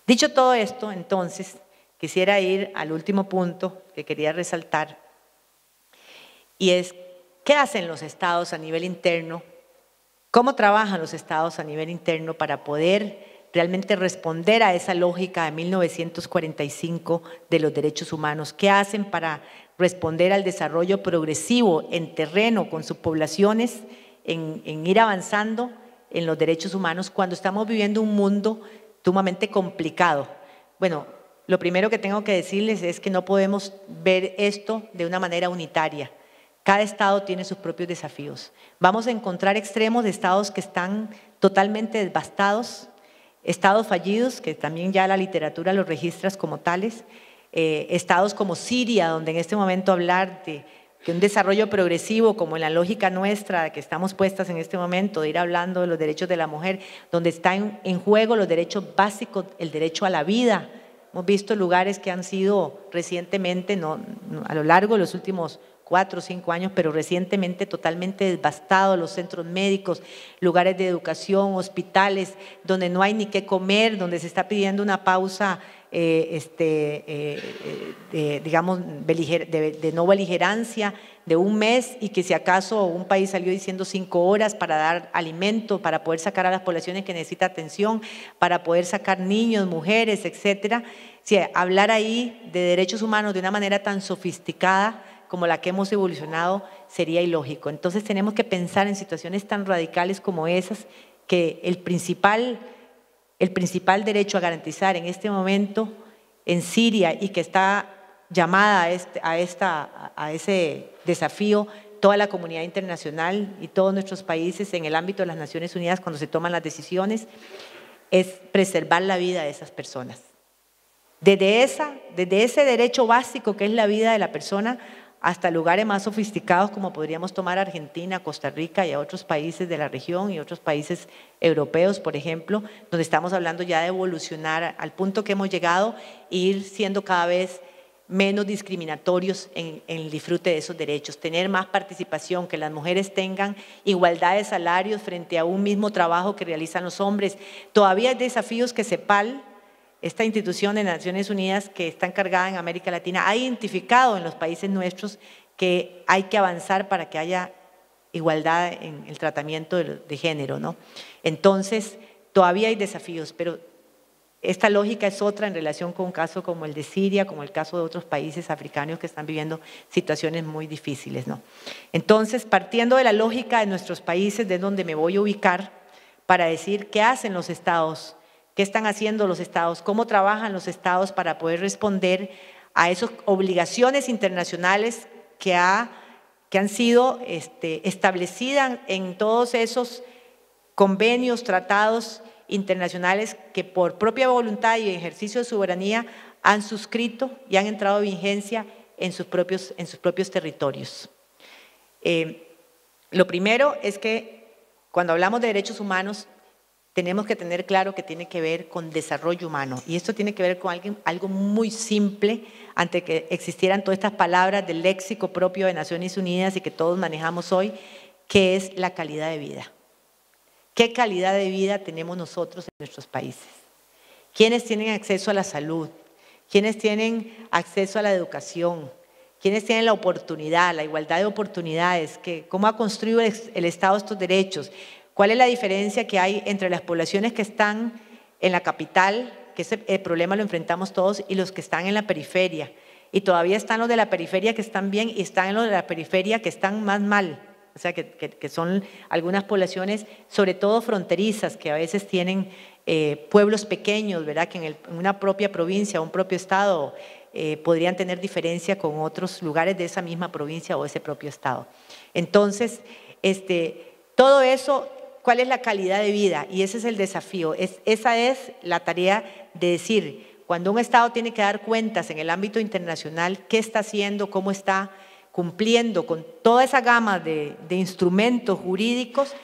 Dicho todo esto, entonces, quisiera ir al último punto que quería resaltar, y es, ¿qué hacen los estados a nivel interno? ¿Cómo trabajan los estados a nivel interno para poder realmente responder a esa lógica de 1945 de los derechos humanos? ¿Qué hacen para responder al desarrollo progresivo en terreno con sus poblaciones, en ir avanzando en los derechos humanos cuando estamos viviendo un mundo sumamente complicado? Bueno, lo primero que tengo que decirles es que no podemos ver esto de una manera unitaria. Cada estado tiene sus propios desafíos. Vamos a encontrar extremos de estados que están totalmente devastados, estados fallidos, que también ya la literatura los registra como tales, estados como Siria, donde en este momento hablar de que un desarrollo progresivo, como en la lógica nuestra, que estamos puestas en este momento, de ir hablando de los derechos de la mujer, donde están en juego los derechos básicos, el derecho a la vida. Hemos visto lugares que han sido recientemente, a lo largo de los últimos 4 o 5 años, pero recientemente totalmente devastados, los centros médicos, lugares de educación, hospitales, donde no hay ni qué comer, donde se está pidiendo una pausa, digamos, de no beligerancia de un mes, y que si acaso un país salió diciendo 5 horas para dar alimento, para poder sacar a las poblaciones que necesitan atención, para poder sacar niños, mujeres, etcétera. Si hablar ahí de derechos humanos de una manera tan sofisticada como la que hemos evolucionado sería ilógico. Entonces tenemos que pensar en situaciones tan radicales como esas, que el principal derecho a garantizar en este momento en Siria, y que está llamada a ese desafío toda la comunidad internacional y todos nuestros países en el ámbito de las Naciones Unidas cuando se toman las decisiones, es preservar la vida de esas personas. Desde ese derecho básico que es la vida de la persona, hasta lugares más sofisticados como podríamos tomar Argentina, Costa Rica y a otros países de la región y otros países europeos, por ejemplo, donde estamos hablando ya de evolucionar al punto que hemos llegado e ir siendo cada vez menos discriminatorios en el disfrute de esos derechos, tener más participación, que las mujeres tengan igualdad de salarios frente a un mismo trabajo que realizan los hombres. Todavía hay desafíos que CEPAL, esta institución de Naciones Unidas que está encargada en América Latina, ha identificado en los países nuestros que hay que avanzar para que haya igualdad en el tratamiento de género, ¿no? Entonces, todavía hay desafíos, pero esta lógica es otra en relación con un caso como el de Siria, como el caso de otros países africanos que están viviendo situaciones muy difíciles, ¿no? Entonces, partiendo de la lógica de nuestros países, de donde me voy a ubicar para decir qué hacen los estados, qué están haciendo los estados, cómo trabajan los estados para poder responder a esas obligaciones internacionales que han sido establecidas en todos esos convenios, tratados internacionales que por propia voluntad y ejercicio de soberanía han suscrito y han entrado en vigencia en sus propios territorios. Lo primero es que cuando hablamos de derechos humanos tenemos que tener claro que tiene que ver con desarrollo humano, y esto tiene que ver con algo muy simple antes que existieran todas estas palabras del léxico propio de Naciones Unidas y que todos manejamos hoy, que es la calidad de vida. ¿Qué calidad de vida tenemos nosotros en nuestros países? ¿Quiénes tienen acceso a la salud? ¿Quiénes tienen acceso a la educación? ¿Quiénes tienen la oportunidad, la igualdad de oportunidades? ¿Cómo ha construido el Estado estos derechos? ¿Cuál es la diferencia que hay entre las poblaciones que están en la capital, que ese problema lo enfrentamos todos, y los que están en la periferia? Y todavía están los de la periferia que están bien y están los de la periferia que están más mal. O sea, que son algunas poblaciones, sobre todo fronterizas, que a veces tienen pueblos pequeños, ¿verdad? Que en una propia provincia, un propio estado, podrían tener diferencia con otros lugares de esa misma provincia o ese propio estado. Entonces, todo eso, ¿cuál es la calidad de vida? Y ese es el desafío. Esa es la tarea de decir, cuando un estado tiene que dar cuentas en el ámbito internacional, qué está haciendo, cómo está cumpliendo con toda esa gama de instrumentos jurídicos,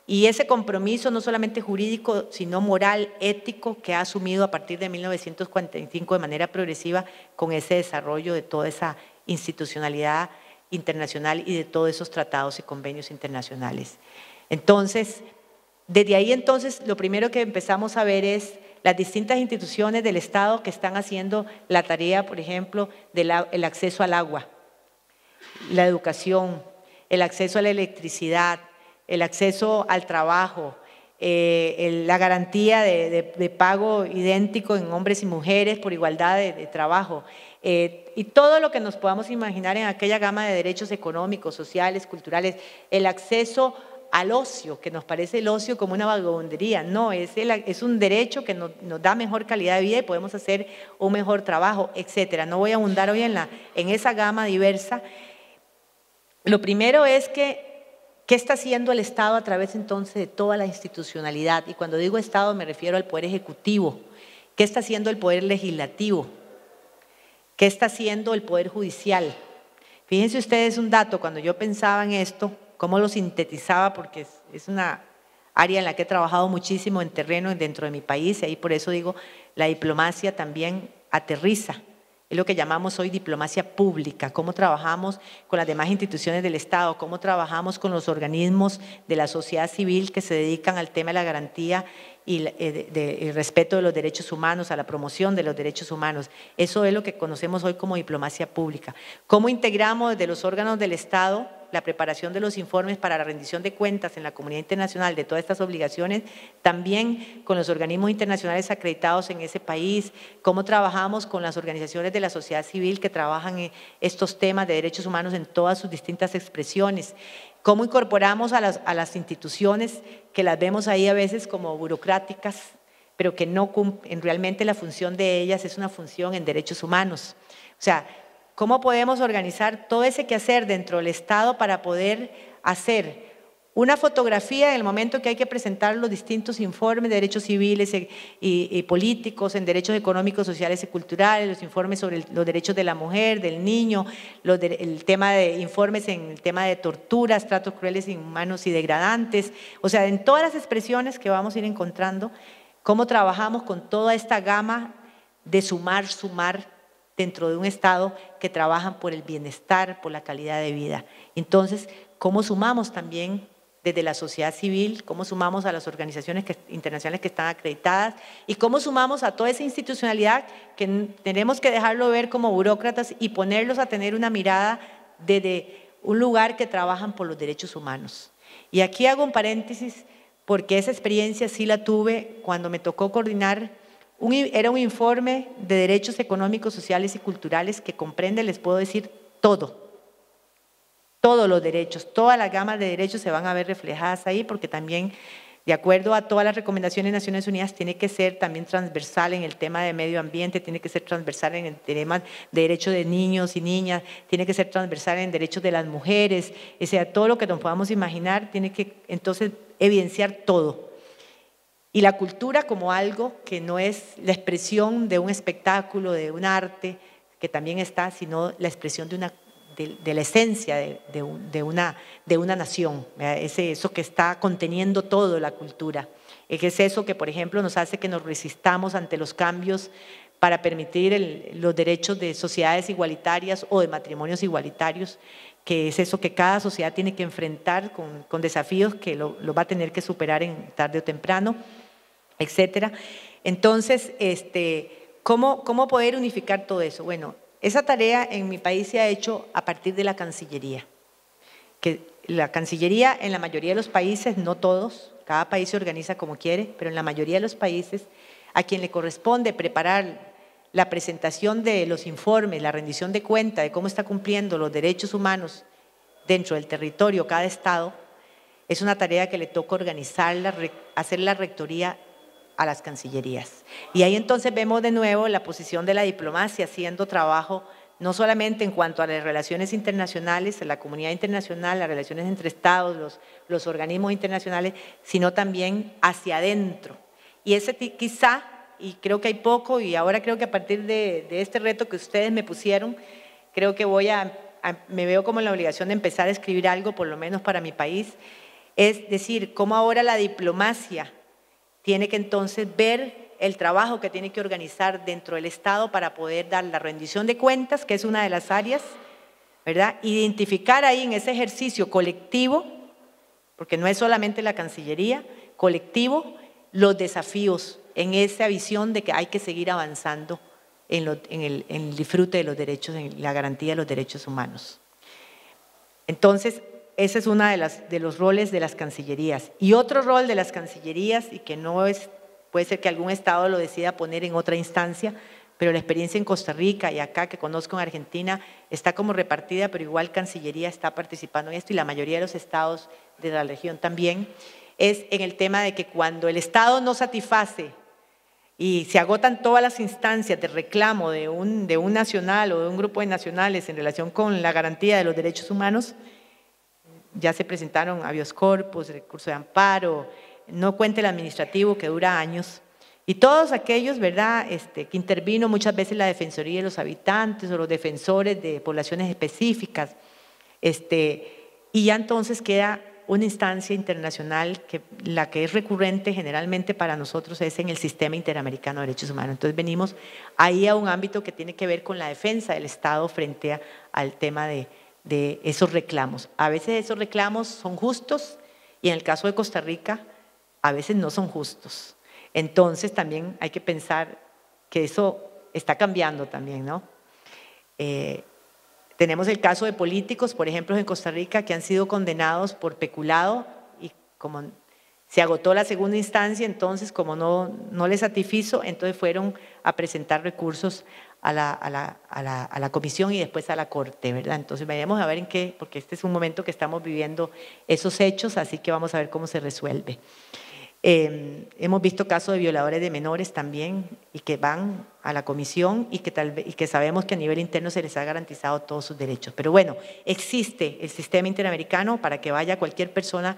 y ese compromiso no solamente jurídico, sino moral, ético, que ha asumido a partir de 1945 de manera progresiva con ese desarrollo de toda esa institucionalidad internacional y de todos esos tratados y convenios internacionales. Entonces, desde ahí entonces lo primero que empezamos a ver es las distintas instituciones del Estado que están haciendo la tarea, por ejemplo, del acceso al agua, la educación, el acceso a la electricidad, el acceso al trabajo, la garantía de pago idéntico en hombres y mujeres por igualdad de trabajo, y todo lo que nos podamos imaginar en aquella gama de derechos económicos, sociales, culturales, el acceso al ocio, que nos parece el ocio como una vagabundería. No, es un derecho que nos da mejor calidad de vida y podemos hacer un mejor trabajo, etcétera. No voy a abundar hoy en esa gama diversa. Lo primero es ¿qué está haciendo el Estado a través entonces de toda la institucionalidad? Y cuando digo Estado me refiero al Poder Ejecutivo. ¿Qué está haciendo el Poder Legislativo? ¿Qué está haciendo el Poder Judicial? Fíjense ustedes un dato, cuando yo pensaba en esto, cómo lo sintetizaba, porque es una área en la que he trabajado muchísimo en terreno dentro de mi país, y ahí por eso digo, la diplomacia también aterriza. Es lo que llamamos hoy diplomacia pública, cómo trabajamos con las demás instituciones del Estado, cómo trabajamos con los organismos de la sociedad civil que se dedican al tema de la garantía y el respeto de los derechos humanos, a la promoción de los derechos humanos. Eso es lo que conocemos hoy como diplomacia pública. Cómo integramos desde los órganos del Estado la preparación de los informes para la rendición de cuentas en la comunidad internacional de todas estas obligaciones, también con los organismos internacionales acreditados en ese país, cómo trabajamos con las organizaciones de la sociedad civil que trabajan en estos temas de derechos humanos en todas sus distintas expresiones, cómo incorporamos a las instituciones que las vemos ahí a veces como burocráticas, pero que no cumplen, realmente la función de ellas es una función en derechos humanos. O sea, ¿cómo podemos organizar todo ese quehacer dentro del Estado para poder hacer una fotografía en el momento que hay que presentar los distintos informes de derechos civiles y políticos, en derechos económicos, sociales y culturales, los informes sobre los derechos de la mujer, del niño, el tema de informes en el tema de torturas, tratos crueles, inhumanos y degradantes? O sea, en todas las expresiones que vamos a ir encontrando, cómo trabajamos con toda esta gama de sumar, dentro de un Estado que trabajan por el bienestar, por la calidad de vida. Entonces, ¿cómo sumamos también desde la sociedad civil, cómo sumamos a las organizaciones internacionales que están acreditadas y cómo sumamos a toda esa institucionalidad que tenemos que dejarlo ver como burócratas y ponerlos a tener una mirada desde un lugar que trabajan por los derechos humanos? Y aquí hago un paréntesis porque esa experiencia sí la tuve cuando me tocó coordinar, era un informe de derechos económicos, sociales y culturales que comprende, les puedo decir, todo. Todos los derechos, toda la gama de derechos se van a ver reflejadas ahí porque también, de acuerdo a todas las recomendaciones de Naciones Unidas, tiene que ser también transversal en el tema de medio ambiente, tiene que ser transversal en el tema de derechos de niños y niñas, tiene que ser transversal en derechos de las mujeres, o sea, todo lo que nos podamos imaginar tiene que entonces evidenciar todo. Y la cultura como algo que no es la expresión de un espectáculo, de un arte, que también está, sino la expresión de la esencia de una nación, es eso que está conteniendo todo la cultura, es eso que por ejemplo nos hace que nos resistamos ante los cambios para permitir los derechos de sociedades igualitarias o de matrimonios igualitarios, que es eso que cada sociedad tiene que enfrentar con desafíos que lo va a tener que superar en tarde o temprano, etcétera. Entonces, ¿cómo poder unificar todo eso? Bueno, esa tarea en mi país se ha hecho a partir de la Cancillería, que la Cancillería en la mayoría de los países, no todos, cada país se organiza como quiere, pero en la mayoría de los países a quien le corresponde preparar la presentación de los informes, la rendición de cuenta de cómo está cumpliendo los derechos humanos dentro del territorio cada Estado, es una tarea que le toca organizarla, hacer la rectoría a las cancillerías. Y ahí entonces vemos de nuevo la posición de la diplomacia haciendo trabajo no solamente en cuanto a las relaciones internacionales, la comunidad internacional, las relaciones entre estados, los organismos internacionales, sino también hacia adentro. Y ese quizá, y creo que hay poco, y ahora creo que a partir de este reto que ustedes me pusieron, creo que me veo como en la obligación de empezar a escribir algo, por lo menos para mi país, es decir, cómo ahora la diplomacia tiene que entonces ver el trabajo que tiene que organizar dentro del Estado para poder dar la rendición de cuentas, que es una de las áreas, ¿verdad? Identificar ahí en ese ejercicio colectivo, porque no es solamente la Cancillería, colectivo, los desafíos en esa visión de que hay que seguir avanzando en el disfrute de los derechos, en la garantía de los derechos humanos. Entonces, ese es uno de los roles de las cancillerías. Y otro rol de las cancillerías, y que no es, puede ser que algún Estado lo decida poner en otra instancia, pero la experiencia en Costa Rica y acá que conozco en Argentina está como repartida, pero igual Cancillería está participando en esto y la mayoría de los estados de la región también, es en el tema de que cuando el Estado no satisface y se agotan todas las instancias de reclamo de un nacional o de un grupo de nacionales en relación con la garantía de los derechos humanos, ya se presentaron habeas corpus, recurso de amparo, no cuenta el administrativo que dura años, y todos aquellos, ¿verdad?, que intervino muchas veces la Defensoría de los Habitantes o los defensores de poblaciones específicas, y ya entonces queda una instancia internacional que la que es recurrente generalmente para nosotros es en el Sistema Interamericano de Derechos Humanos. Entonces venimos ahí a un ámbito que tiene que ver con la defensa del Estado frente al tema de esos reclamos. A veces esos reclamos son justos y en el caso de Costa Rica a veces no son justos. Entonces también hay que pensar que eso está cambiando también, ¿no? Tenemos el caso de políticos, por ejemplo, en Costa Rica, que han sido condenados por peculado y como se agotó la segunda instancia, entonces como no les satisfizo, entonces fueron a presentar recursos a la comisión y después a la corte, ¿verdad? Entonces veremos a ver en qué, porque este es un momento que estamos viviendo esos hechos, así que vamos a ver cómo se resuelve. Hemos visto casos de violadores de menores también y que van a la comisión y que sabemos que a nivel interno se les ha garantizado todos sus derechos. Pero bueno, existe el sistema interamericano para que vaya cualquier persona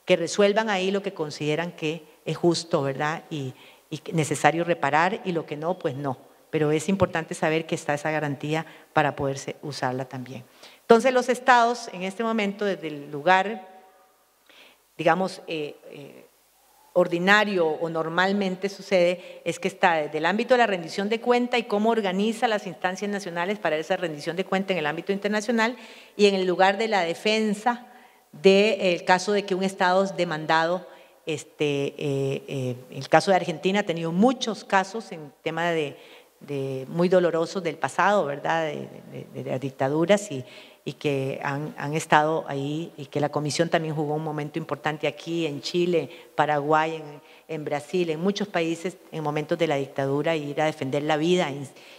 que resuelvan ahí lo que consideran que es justo, ¿verdad? Y necesario reparar y lo que no, pues no. Pero es importante saber que está esa garantía para poderse usarla también. Entonces los estados en este momento desde el lugar, digamos, ordinario o normalmente sucede es que está desde el ámbito de la rendición de cuenta y cómo organiza las instancias nacionales para esa rendición de cuenta en el ámbito internacional, y en el lugar de la defensa del caso de que un Estado es demandado. El caso de Argentina ha tenido muchos casos en tema de muy dolorosos del pasado, ¿verdad? De las dictaduras y que han estado ahí, y que la Comisión también jugó un momento importante aquí, en Chile, Paraguay, en Brasil, en muchos países en momentos de la dictadura, y ir a defender la vida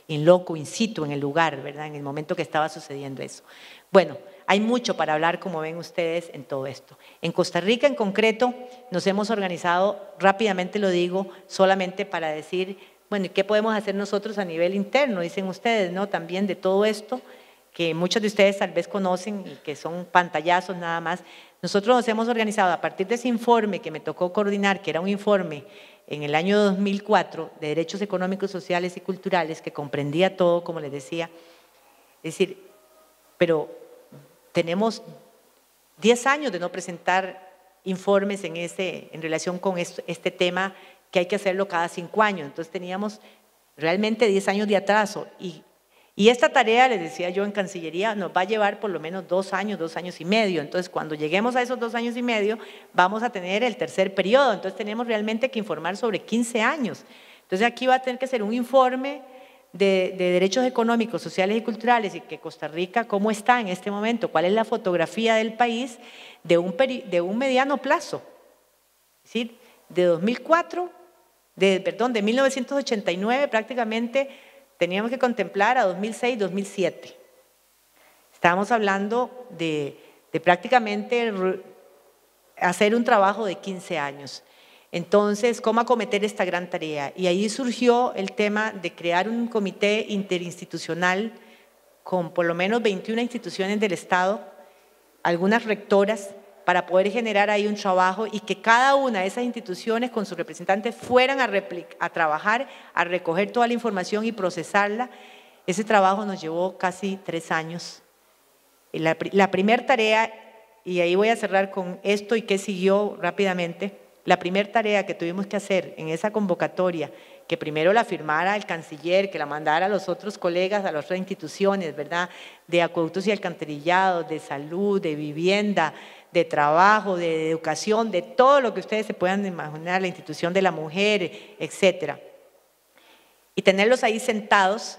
in loco, in situ, en el lugar, ¿verdad? En el momento que estaba sucediendo eso. Bueno, hay mucho para hablar, como ven ustedes, en todo esto. En Costa Rica, en concreto, nos hemos organizado, rápidamente lo digo, solamente para decir, bueno, ¿y qué podemos hacer nosotros a nivel interno? Dicen ustedes, ¿no? También de todo esto, que muchos de ustedes tal vez conocen y que son pantallazos nada más. Nosotros nos hemos organizado a partir de ese informe que me tocó coordinar, que era un informe en el año 2004 de derechos económicos, sociales y culturales, que comprendía todo, como les decía. Es decir, pero tenemos 10 años de no presentar informes en relación con este tema, que hay que hacerlo cada 5 años. Entonces teníamos realmente 10 años de atraso, y esta tarea, les decía yo en Cancillería, nos va a llevar por lo menos 2 años, 2 años y medio. Entonces, cuando lleguemos a esos 2 años y medio, vamos a tener el tercer periodo. Entonces, tenemos realmente que informar sobre 15 años. Entonces, aquí va a tener que ser un informe de derechos económicos, sociales y culturales, y que Costa Rica, ¿cómo está en este momento? ¿Cuál es la fotografía del país de un mediano plazo? Es decir, de 1989 prácticamente, teníamos que contemplar a 2006, 2007. Estábamos hablando de prácticamente hacer un trabajo de 15 años. Entonces, ¿cómo acometer esta gran tarea? Y ahí surgió el tema de crear un comité interinstitucional con por lo menos 21 instituciones del Estado, algunas rectoras, para poder generar ahí un trabajo, y que cada una de esas instituciones con sus representantes fueran a trabajar, a recoger toda la información y procesarla. Ese trabajo nos llevó casi 3 años. La primera tarea, y ahí voy a cerrar con esto y qué siguió rápidamente, la primera tarea que tuvimos que hacer en esa convocatoria, que primero la firmara el canciller, que la mandara a los otros colegas, a las otras instituciones, ¿verdad? De acueductos y alcantarillados, de salud, de vivienda, de trabajo, de educación, de todo lo que ustedes se puedan imaginar, la institución de la mujer, etcétera. Y tenerlos ahí sentados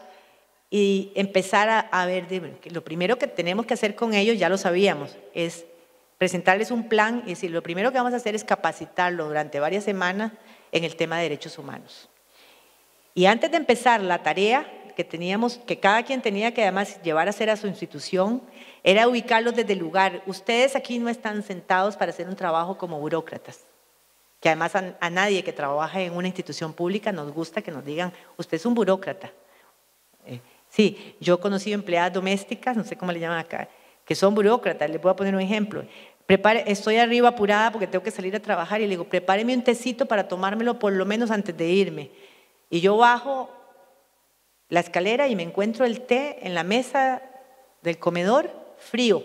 y empezar a ver, lo primero que tenemos que hacer con ellos, ya lo sabíamos, es presentarles un plan, y decir, lo primero que vamos a hacer es capacitarlo durante varias semanas en el tema de derechos humanos. Y antes de empezar la tarea que teníamos, que cada quien tenía que además llevar a hacer a su institución, era ubicarlos desde el lugar. Ustedes aquí no están sentados para hacer un trabajo como burócratas, que además a nadie que trabaja en una institución pública nos gusta que nos digan, usted es un burócrata. Sí, yo he conocido empleadas domésticas, no sé cómo le llaman acá, que son burócratas. Les voy a poner un ejemplo. Estoy arriba apurada porque tengo que salir a trabajar, y le digo, prepáreme un tecito para tomármelo por lo menos antes de irme. Y yo bajo la escalera y me encuentro el té en la mesa del comedor frío.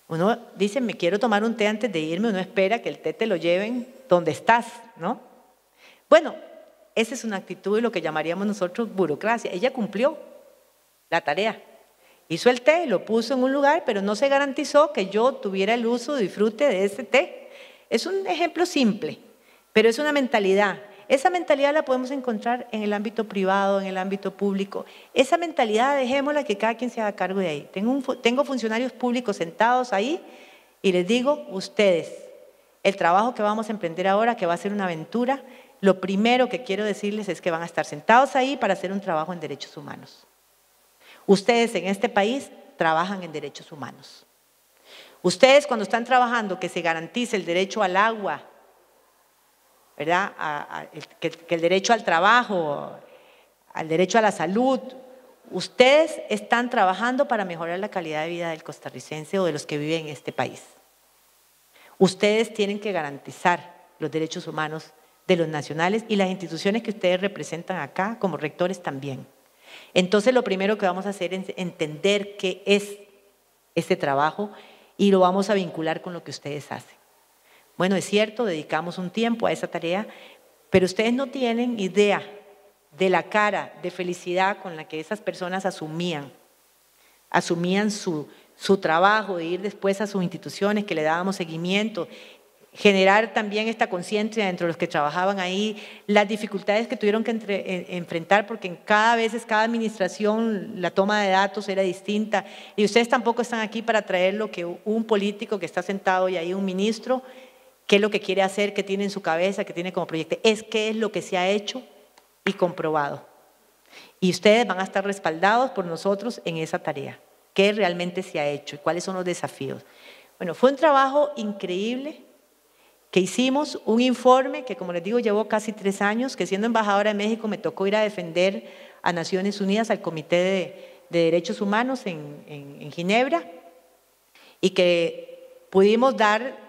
Uno dice, me quiero tomar un té antes de irme, uno espera que el té te lo lleven donde estás, ¿no? Bueno, esa es una actitud de lo que llamaríamos nosotros burocracia. Ella cumplió la tarea. Hizo el té, lo puso en un lugar, pero no se garantizó que yo tuviera el uso, disfrute de ese té. Es un ejemplo simple, pero es una mentalidad. Esa mentalidad la podemos encontrar en el ámbito privado, en el ámbito público. Esa mentalidad, dejémosla que cada quien se haga cargo de ahí. Tengo funcionarios públicos sentados ahí y les digo, ustedes, el trabajo que vamos a emprender ahora, que va a ser una aventura, lo primero que quiero decirles es que van a estar sentados ahí para hacer un trabajo en derechos humanos. Ustedes en este país trabajan en derechos humanos. Ustedes cuando están trabajando que se garantice el derecho al agua, ¿verdad? Que el derecho al trabajo, al derecho a la salud, ustedes están trabajando para mejorar la calidad de vida del costarricense o de los que viven en este país. Ustedes tienen que garantizar los derechos humanos de los nacionales y las instituciones que ustedes representan acá como rectores también. Entonces lo primero que vamos a hacer es entender qué es este trabajo y lo vamos a vincular con lo que ustedes hacen. Bueno, es cierto, dedicamos un tiempo a esa tarea, pero ustedes no tienen idea de la cara de felicidad con la que esas personas asumían su trabajo, de ir después a sus instituciones, que le dábamos seguimiento, generar también esta conciencia entre los que trabajaban ahí, las dificultades que tuvieron que enfrentar, porque cada administración la toma de datos era distinta, y ustedes tampoco están aquí para traer lo que un político que está sentado y ahí un ministro, qué es lo que quiere hacer, qué tiene en su cabeza, qué tiene como proyecto, es qué es lo que se ha hecho y comprobado. Y ustedes van a estar respaldados por nosotros en esa tarea, qué realmente se ha hecho y cuáles son los desafíos. Bueno, fue un trabajo increíble que hicimos, un informe que, como les digo, llevó casi 3 años, que siendo embajadora de México me tocó ir a defender a Naciones Unidas, al Comité de Derechos Humanos en Ginebra, y que pudimos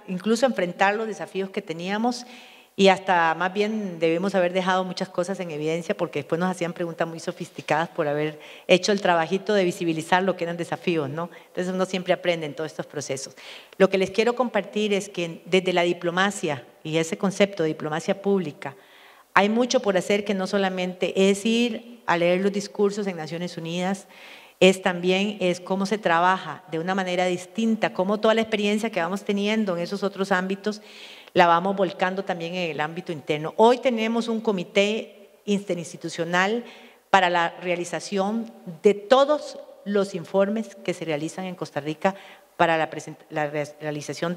incluso enfrentar los desafíos que teníamos, y hasta más bien debemos haber dejado muchas cosas en evidencia, porque después nos hacían preguntas muy sofisticadas por haber hecho el trabajito de visibilizar lo que eran desafíos, ¿no? Entonces uno siempre aprende en todos estos procesos. Lo que les quiero compartir es que desde la diplomacia y ese concepto de diplomacia pública, hay mucho por hacer, que no solamente es ir a leer los discursos en Naciones Unidas, también cómo se trabaja de una manera distinta, cómo toda la experiencia que vamos teniendo en esos otros ámbitos la vamos volcando también en el ámbito interno. Hoy tenemos un comité interinstitucional para la realización de todos los informes que se realizan en Costa Rica para la realización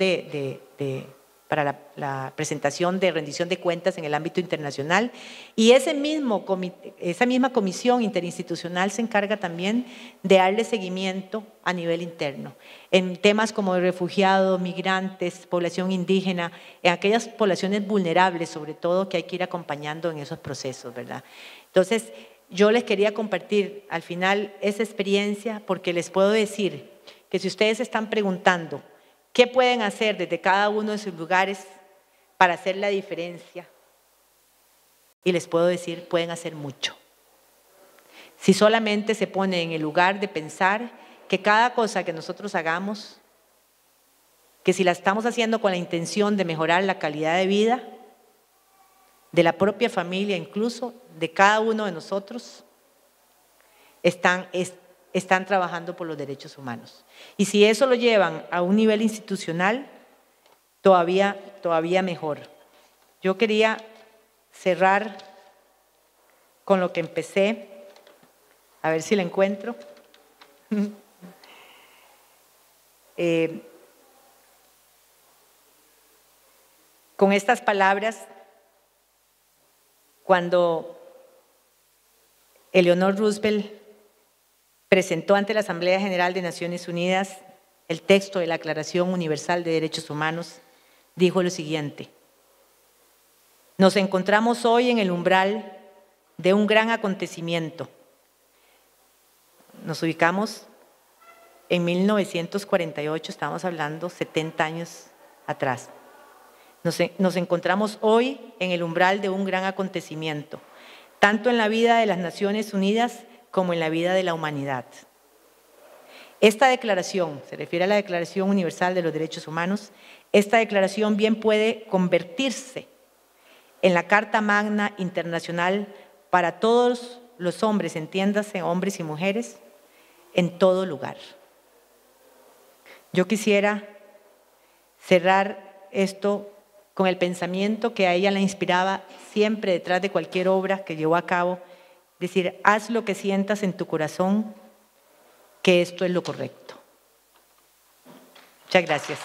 para la presentación de rendición de cuentas en el ámbito internacional, y esa misma comisión interinstitucional se encarga también de darle seguimiento a nivel interno, en temas como refugiados, migrantes, población indígena, en aquellas poblaciones vulnerables sobre todo, que hay que ir acompañando en esos procesos, ¿verdad? Entonces, yo les quería compartir al final esa experiencia, porque les puedo decir que si ustedes están preguntando ¿qué pueden hacer desde cada uno de sus lugares para hacer la diferencia? Y les puedo decir, pueden hacer mucho. Si solamente se pone en el lugar de pensar que cada cosa que nosotros hagamos, que si la estamos haciendo con la intención de mejorar la calidad de vida de la propia familia, incluso de cada uno de nosotros, están trabajando por los derechos humanos. Y si eso lo llevan a un nivel institucional, todavía mejor. Yo quería cerrar con lo que empecé, a ver si la encuentro. Con estas palabras, cuando Eleanor Roosevelt presentó ante la Asamblea General de Naciones Unidas el texto de la Declaración Universal de Derechos Humanos, dijo lo siguiente: nos encontramos hoy en el umbral de un gran acontecimiento. Nos ubicamos en 1948, estamos hablando 70 años atrás. Nos encontramos hoy en el umbral de un gran acontecimiento, tanto en la vida de las Naciones Unidas como en la vida de la humanidad. Esta declaración, se refiere a la Declaración Universal de los Derechos Humanos, esta declaración bien puede convertirse en la Carta Magna Internacional para todos los hombres, entiéndase, hombres y mujeres, en todo lugar. Yo quisiera cerrar esto con el pensamiento que a ella la inspiraba siempre detrás de cualquier obra que llevó a cabo, decir, haz lo que sientas en tu corazón, que esto es lo correcto. Muchas gracias.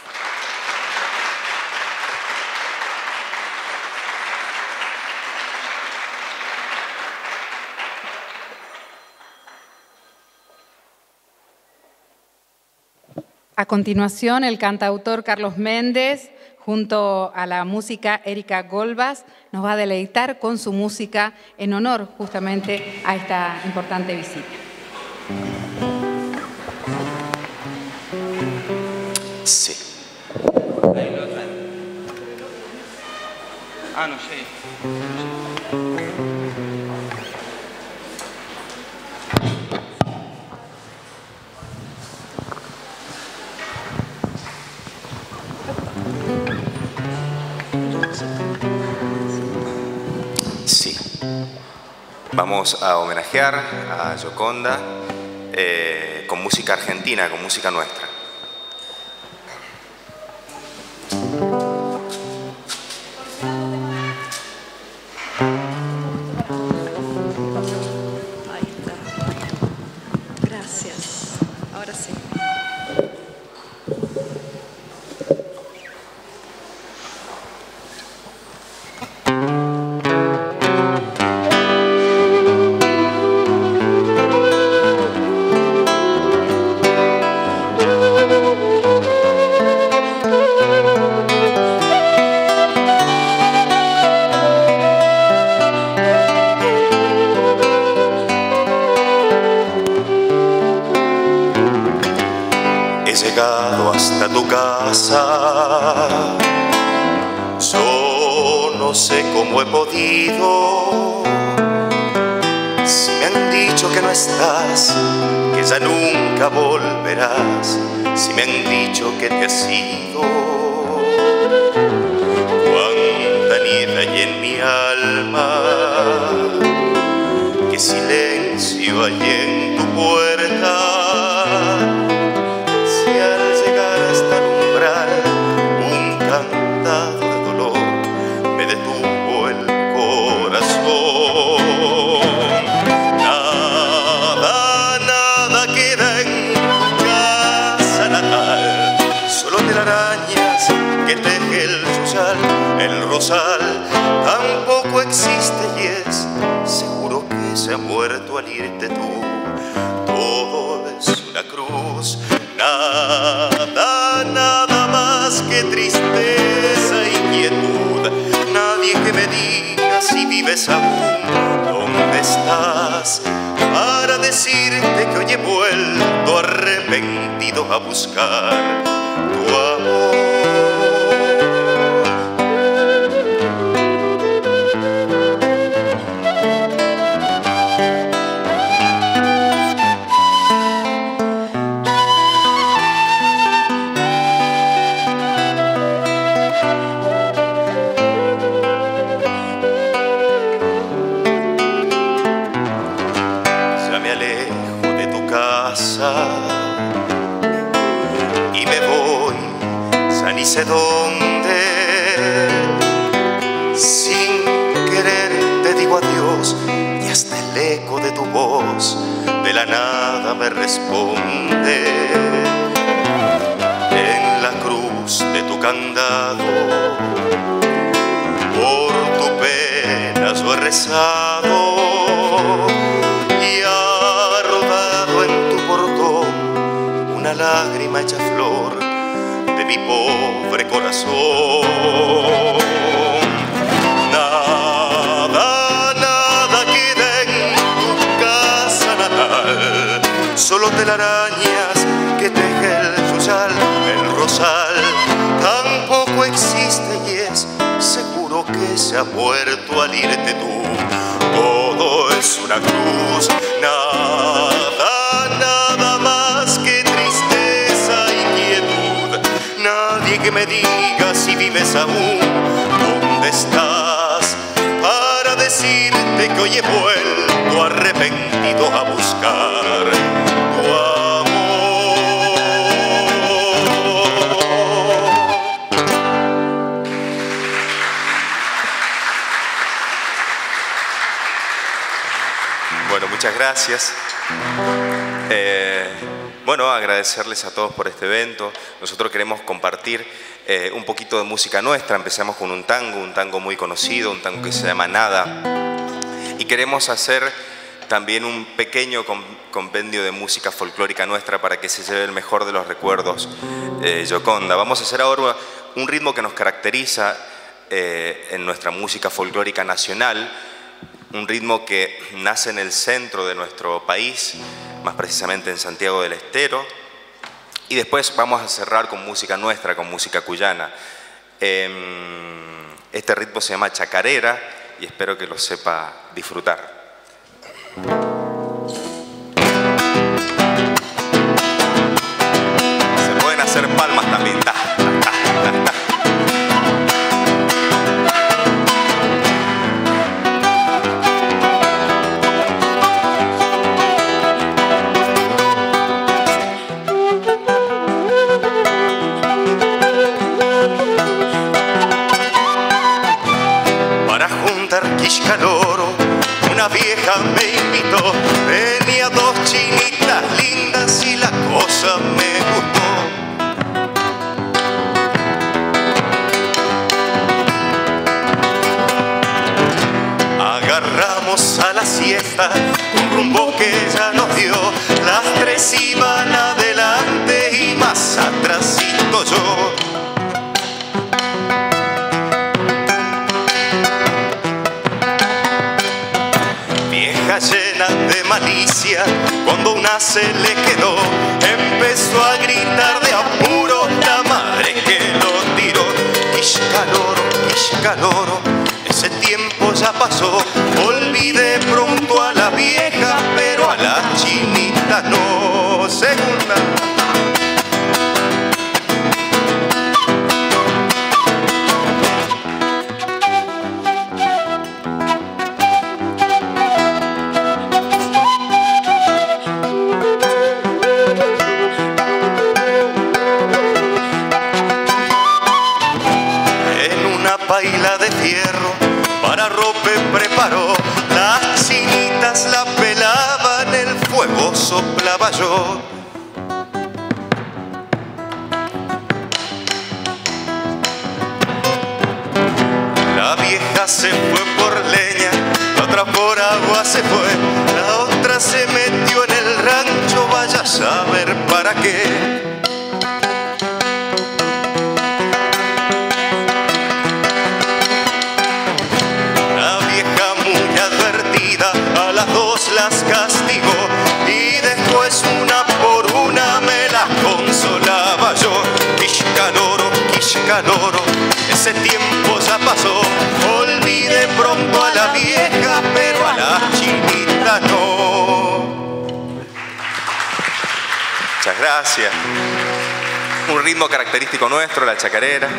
A continuación, el cantautor Carlos Méndez, junto a la música Erika Golbas, nos va a deleitar con su música en honor justamente a esta importante visita. Sí. Ah, no sé. Vamos a homenajear a Gioconda con música argentina, con música nuestra. Ahí está. Gracias. Ahora sí. He llegado hasta tu casa, yo no sé cómo he podido. Si me han dicho que no estás, que ya nunca volverás, si me han dicho que te has ido, cuánta nieve hay en mi alma, qué silencio hay en tu puerta. Un cantado de dolor me detuvo el corazón. Nada queda en tu casa natal, solo telarañas que teje el yuyal. El rosal tampoco existe y es seguro que se ha muerto al irte tú. Todo es una cruz, nada más que tristeza y quietud. Nadie que me diga si vives aún, dónde estás, para decirte que hoy he vuelto arrepentido a buscar tu amor. Y me voy, ya ni sé dónde. Sin querer te digo adiós y hasta el eco de tu voz de la nada me responde. En la cruz de tu candado por tu pena yo he rezado y ha rodado en tu portón una lágrima hecha flor de mi pobre corazón. Nada queda en tu casa natal, solo telarañas que teje el yuyal. El rosal tampoco existe y es seguro que se ha muerto al irte tú. Todo es una cruz, nada más que tristeza y quietud. Nadie que me diga si vives aún, dónde estás, para decirte que hoy he vuelto arrepentido a buscar tu amor. Bueno, muchas gracias. Bueno, agradecerles a todos por este evento. Nosotros queremos compartir un poquito de música nuestra. Empezamos con un tango muy conocido, un tango que se llama Nada. Y queremos hacer también un pequeño compendio de música folclórica nuestra para que se lleve el mejor de los recuerdos Gioconda. Vamos a hacer ahora un ritmo que nos caracteriza en nuestra música folclórica nacional, un ritmo que nace en el centro de nuestro país, más precisamente en Santiago del Estero, y después vamos a cerrar con música nuestra, con música cuyana. Este ritmo se llama chacarera y espero que lo sepa disfrutar. Se pueden hacer palmas también. Ta, ta, ta, ta, ta. ella me invitó. Tenía dos chinitas lindas y la cosa me gustó. Agarramos a la siesta un rumbo que ella nos dio. Las tres iban adelante y más atrasito yo. Vieja llena de malicia, cuando una se le quedó, empezó a gritar de apuro la madre que lo tiró. Quiscaloro, ese tiempo ya pasó. Olvidé pronto a la vieja, pero a la chinita no. Segunda. Paila de fierro para rope preparó. Las chinitas la pelaban, el fuego soplaba yo. La vieja se fue por leña, la otra por agua se fue, la otra se metió en el rancho, vaya a saber para qué. Las castigó y después una por una me las consolaba yo. Quiscaloro, ese tiempo ya pasó. Olvidé pronto a la vieja, pero a la chinita no. Muchas gracias. Un ritmo característico nuestro, la chacarera.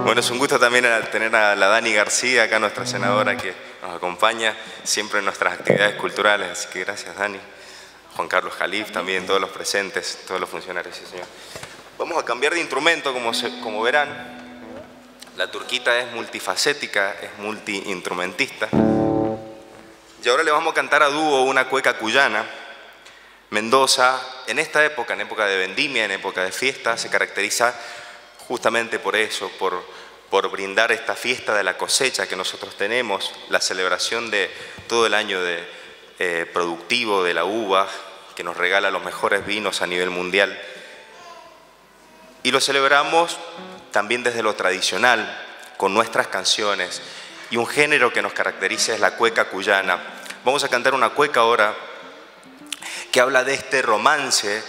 Bueno, es un gusto también tener a la Dani García, acá nuestra senadora, que nos acompaña siempre en nuestras actividades culturales, así que gracias, Dani. Juan Carlos Jalif también, todos los presentes, todos los funcionarios, sí, señor. Vamos a cambiar de instrumento, como verán. La turquita es multifacética, es multiinstrumentista. Y ahora le vamos a cantar a dúo una cueca cuyana. Mendoza, en esta época, en época de vendimia, en época de fiesta, se caracteriza justamente por eso, por brindar esta fiesta de la cosecha que nosotros tenemos, la celebración de todo el año productivo de la uva, que nos regala los mejores vinos a nivel mundial. Y lo celebramos también desde lo tradicional, con nuestras canciones. Y un género que nos caracteriza es la cueca cuyana. Vamos a cantar una cueca ahora que habla de este romance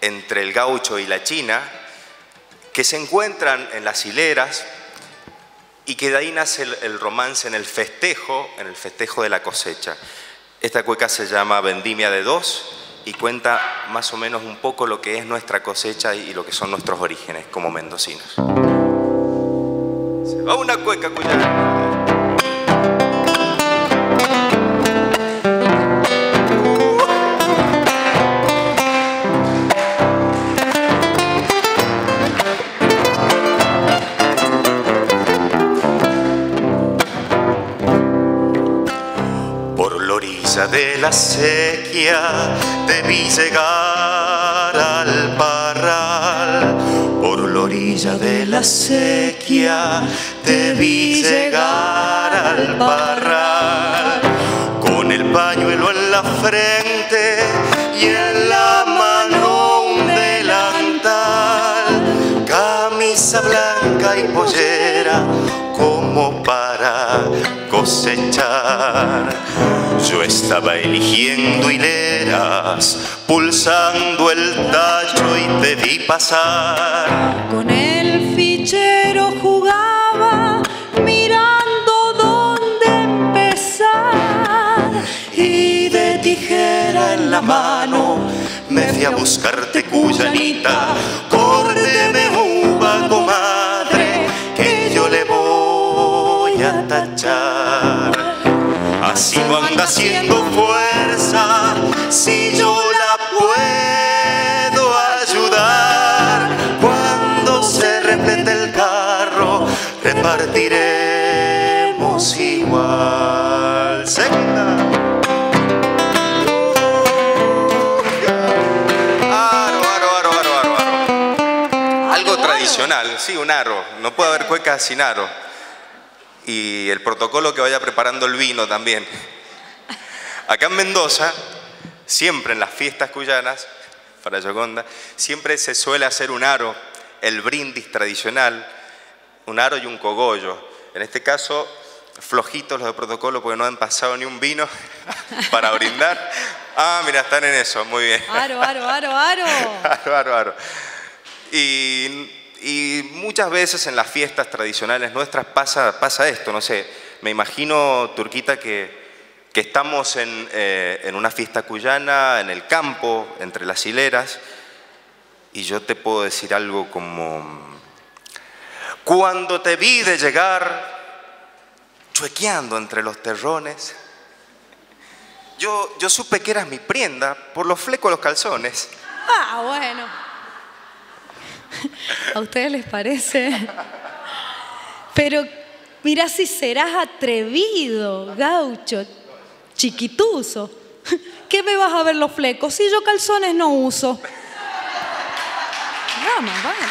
entre el gaucho y la china, que se encuentran en las hileras y que de ahí nace el romance en el festejo de la cosecha. Esta cueca se llama Vendimia de Dos y cuenta más o menos un poco lo que es nuestra cosecha y lo que son nuestros orígenes como mendocinos. Se va una cueca cuyana. De la sequía debí llegar al parral. Por la orilla de la sequía debí llegar al parral. Con el pañuelo en la frente y en la mano un delantal, camisa blanca y pollera como para cosechar. Yo estaba eligiendo hileras, pulsando el tallo y te vi pasar. Con el fichero jugaba, mirando dónde empezar. Y de tijera en la mano me fui a buscarte, cuyanita. Córteme uva, comadre, que yo le voy a tachar. Así no anda haciendo fuerza, si yo la puedo ayudar. Cuando se replete el carro, repartiremos igual. sí, un aro. No puede haber cueca sin aro. Y el protocolo que vaya preparando el vino también. Acá en Mendoza, siempre en las fiestas cuyanas, para Gioconda, siempre se suele hacer un aro, el brindis tradicional, un aro y un cogollo. En este caso, flojitos los de protocolo porque no han pasado ni un vino para brindar. Ah, mira, están en eso, muy bien. Aro, aro, aro, aro. Aro, aro, aro. Y muchas veces en las fiestas tradicionales nuestras pasa esto, no sé, me imagino, Turquita, que estamos en una fiesta cuyana, en el campo, entre las hileras, y yo te puedo decir algo como: cuando te vi de llegar, chuequeando entre los terrones, yo supe que eras mi prenda por los flecos de los calzones. Ah, bueno. ¿A ustedes les parece? Pero mirá si serás atrevido, gaucho, chiquituzo. ¿Qué me vas a ver los flecos? Si yo calzones no uso. Vamos, vamos.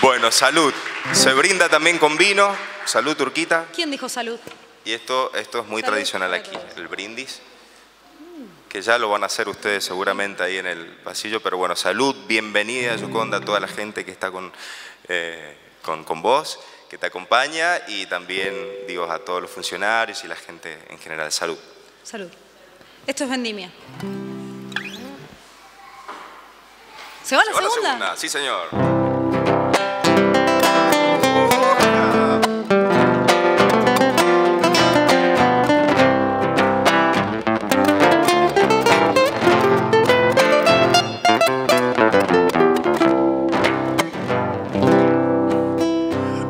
Bueno, salud. Se brinda también con vino. Salud, Turquita. ¿Quién dijo salud? Y esto es muy Salud. tradicional aquí, el brindis, que ya lo van a hacer ustedes seguramente ahí en el pasillo, pero bueno, salud, bienvenida, Gioconda, a toda la gente que está con vos, que te acompaña, y también, digo, a todos los funcionarios y la gente en general. Salud. Salud. Esto es vendimia. ¿Se va la ¿Se va segunda? la segunda? Sí, señor.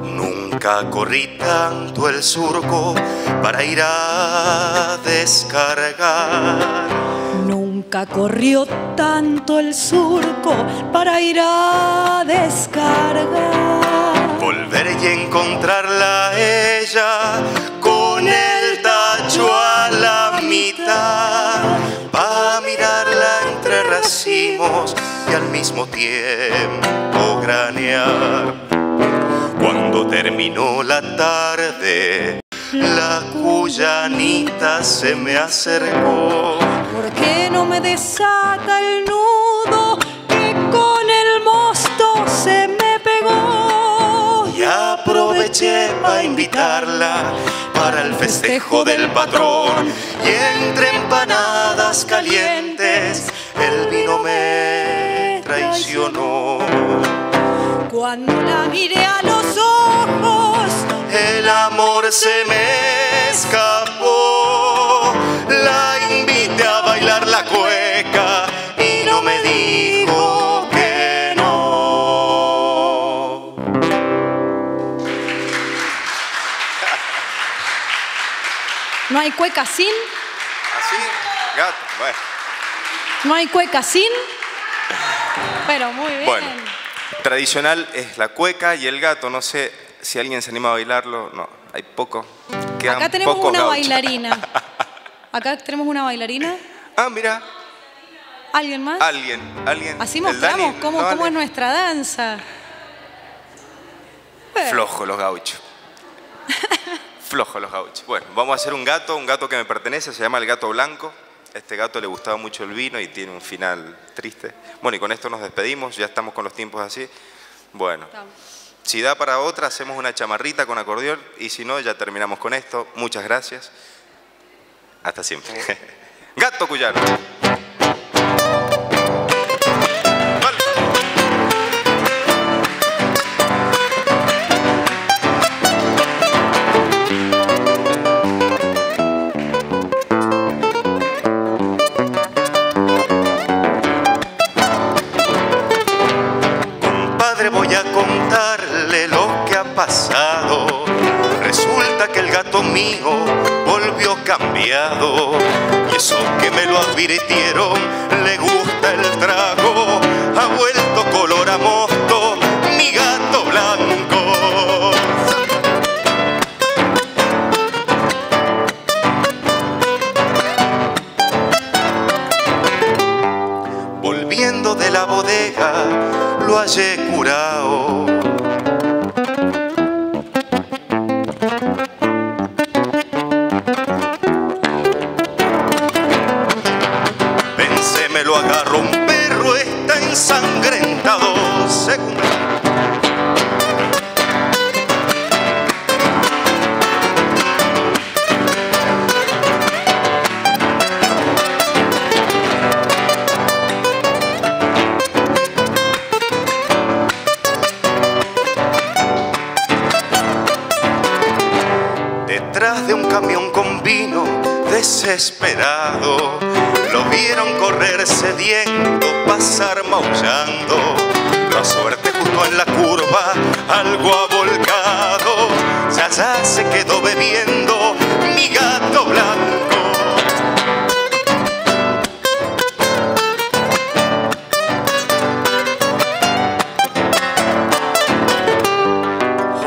Nunca corrí tanto el surco para ir a descargar. Nunca corrió tanto el surco para ir a descargar. Volver y encontrarla a ella con el tacho a la mitad, para mirarla entre racimos y al mismo tiempo granear. Cuando terminó la tarde, la cuyanita se me acercó. ¿Por qué no me desata el nudo que con el mosto se me pegó? Y aproveché para invitarla para el festejo del patrón. Y entre empanadas calientes el vino me traicionó. Cuando la miré a los ojos, El amor se me escapó. La invité a bailar la cueca y no me dijo que no. no hay cueca sin, Así, gato, bueno. no hay cueca sin, pero muy bien. Bueno, tradicional es la cueca y el gato. No sé si alguien se anima a bailarlo. No, hay poco. Quedan Acá tenemos pocos una gauchos. bailarina. Acá tenemos una bailarina. Ah, mira, ¿Alguien más? alguien. Así El mostramos Dani, cómo, ¿no, cómo es Ale? nuestra danza. Flojo los gauchos. Flojo los gauchos. Bueno, vamos a hacer un gato que me pertenece, se llama el gato blanco. Este gato le gustaba mucho el vino y tiene un final triste. Bueno, y con esto nos despedimos, ya estamos con los tiempos así. Bueno, si da para otra, hacemos una chamarrita con acordeón, y si no, ya terminamos con esto. Muchas gracias. Hasta siempre. Gato cuyano. Vale. Compadre, voy a contarle lo que ha pasado. Resulta que el gato mío volvió cambiado, y eso que me lo advirtieron, le gusta el trago. Ha vuelto color a mosto mi gato blanco. Volviendo de la bodega, lo hallé curao. Pensé, me lo agarró un perro, está ensangrentado. Detrás de un camión con vino desesperado, lo vieron correr sediento, pasar maullando. La suerte justo en la curva, algo ha volcado. Ya se quedó bebiendo mi gato blanco.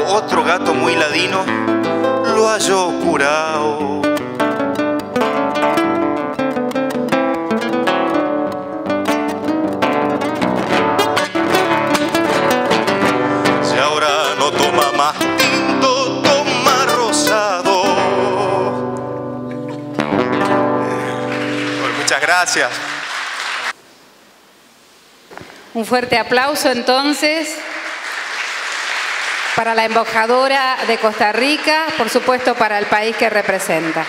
Otro gato muy ladino lo halló curao. Si ahora no toma más tinto, toma rosado. Bueno, muchas gracias. Un fuerte aplauso entonces para la embajadora de Costa Rica, por supuesto para el país que representa.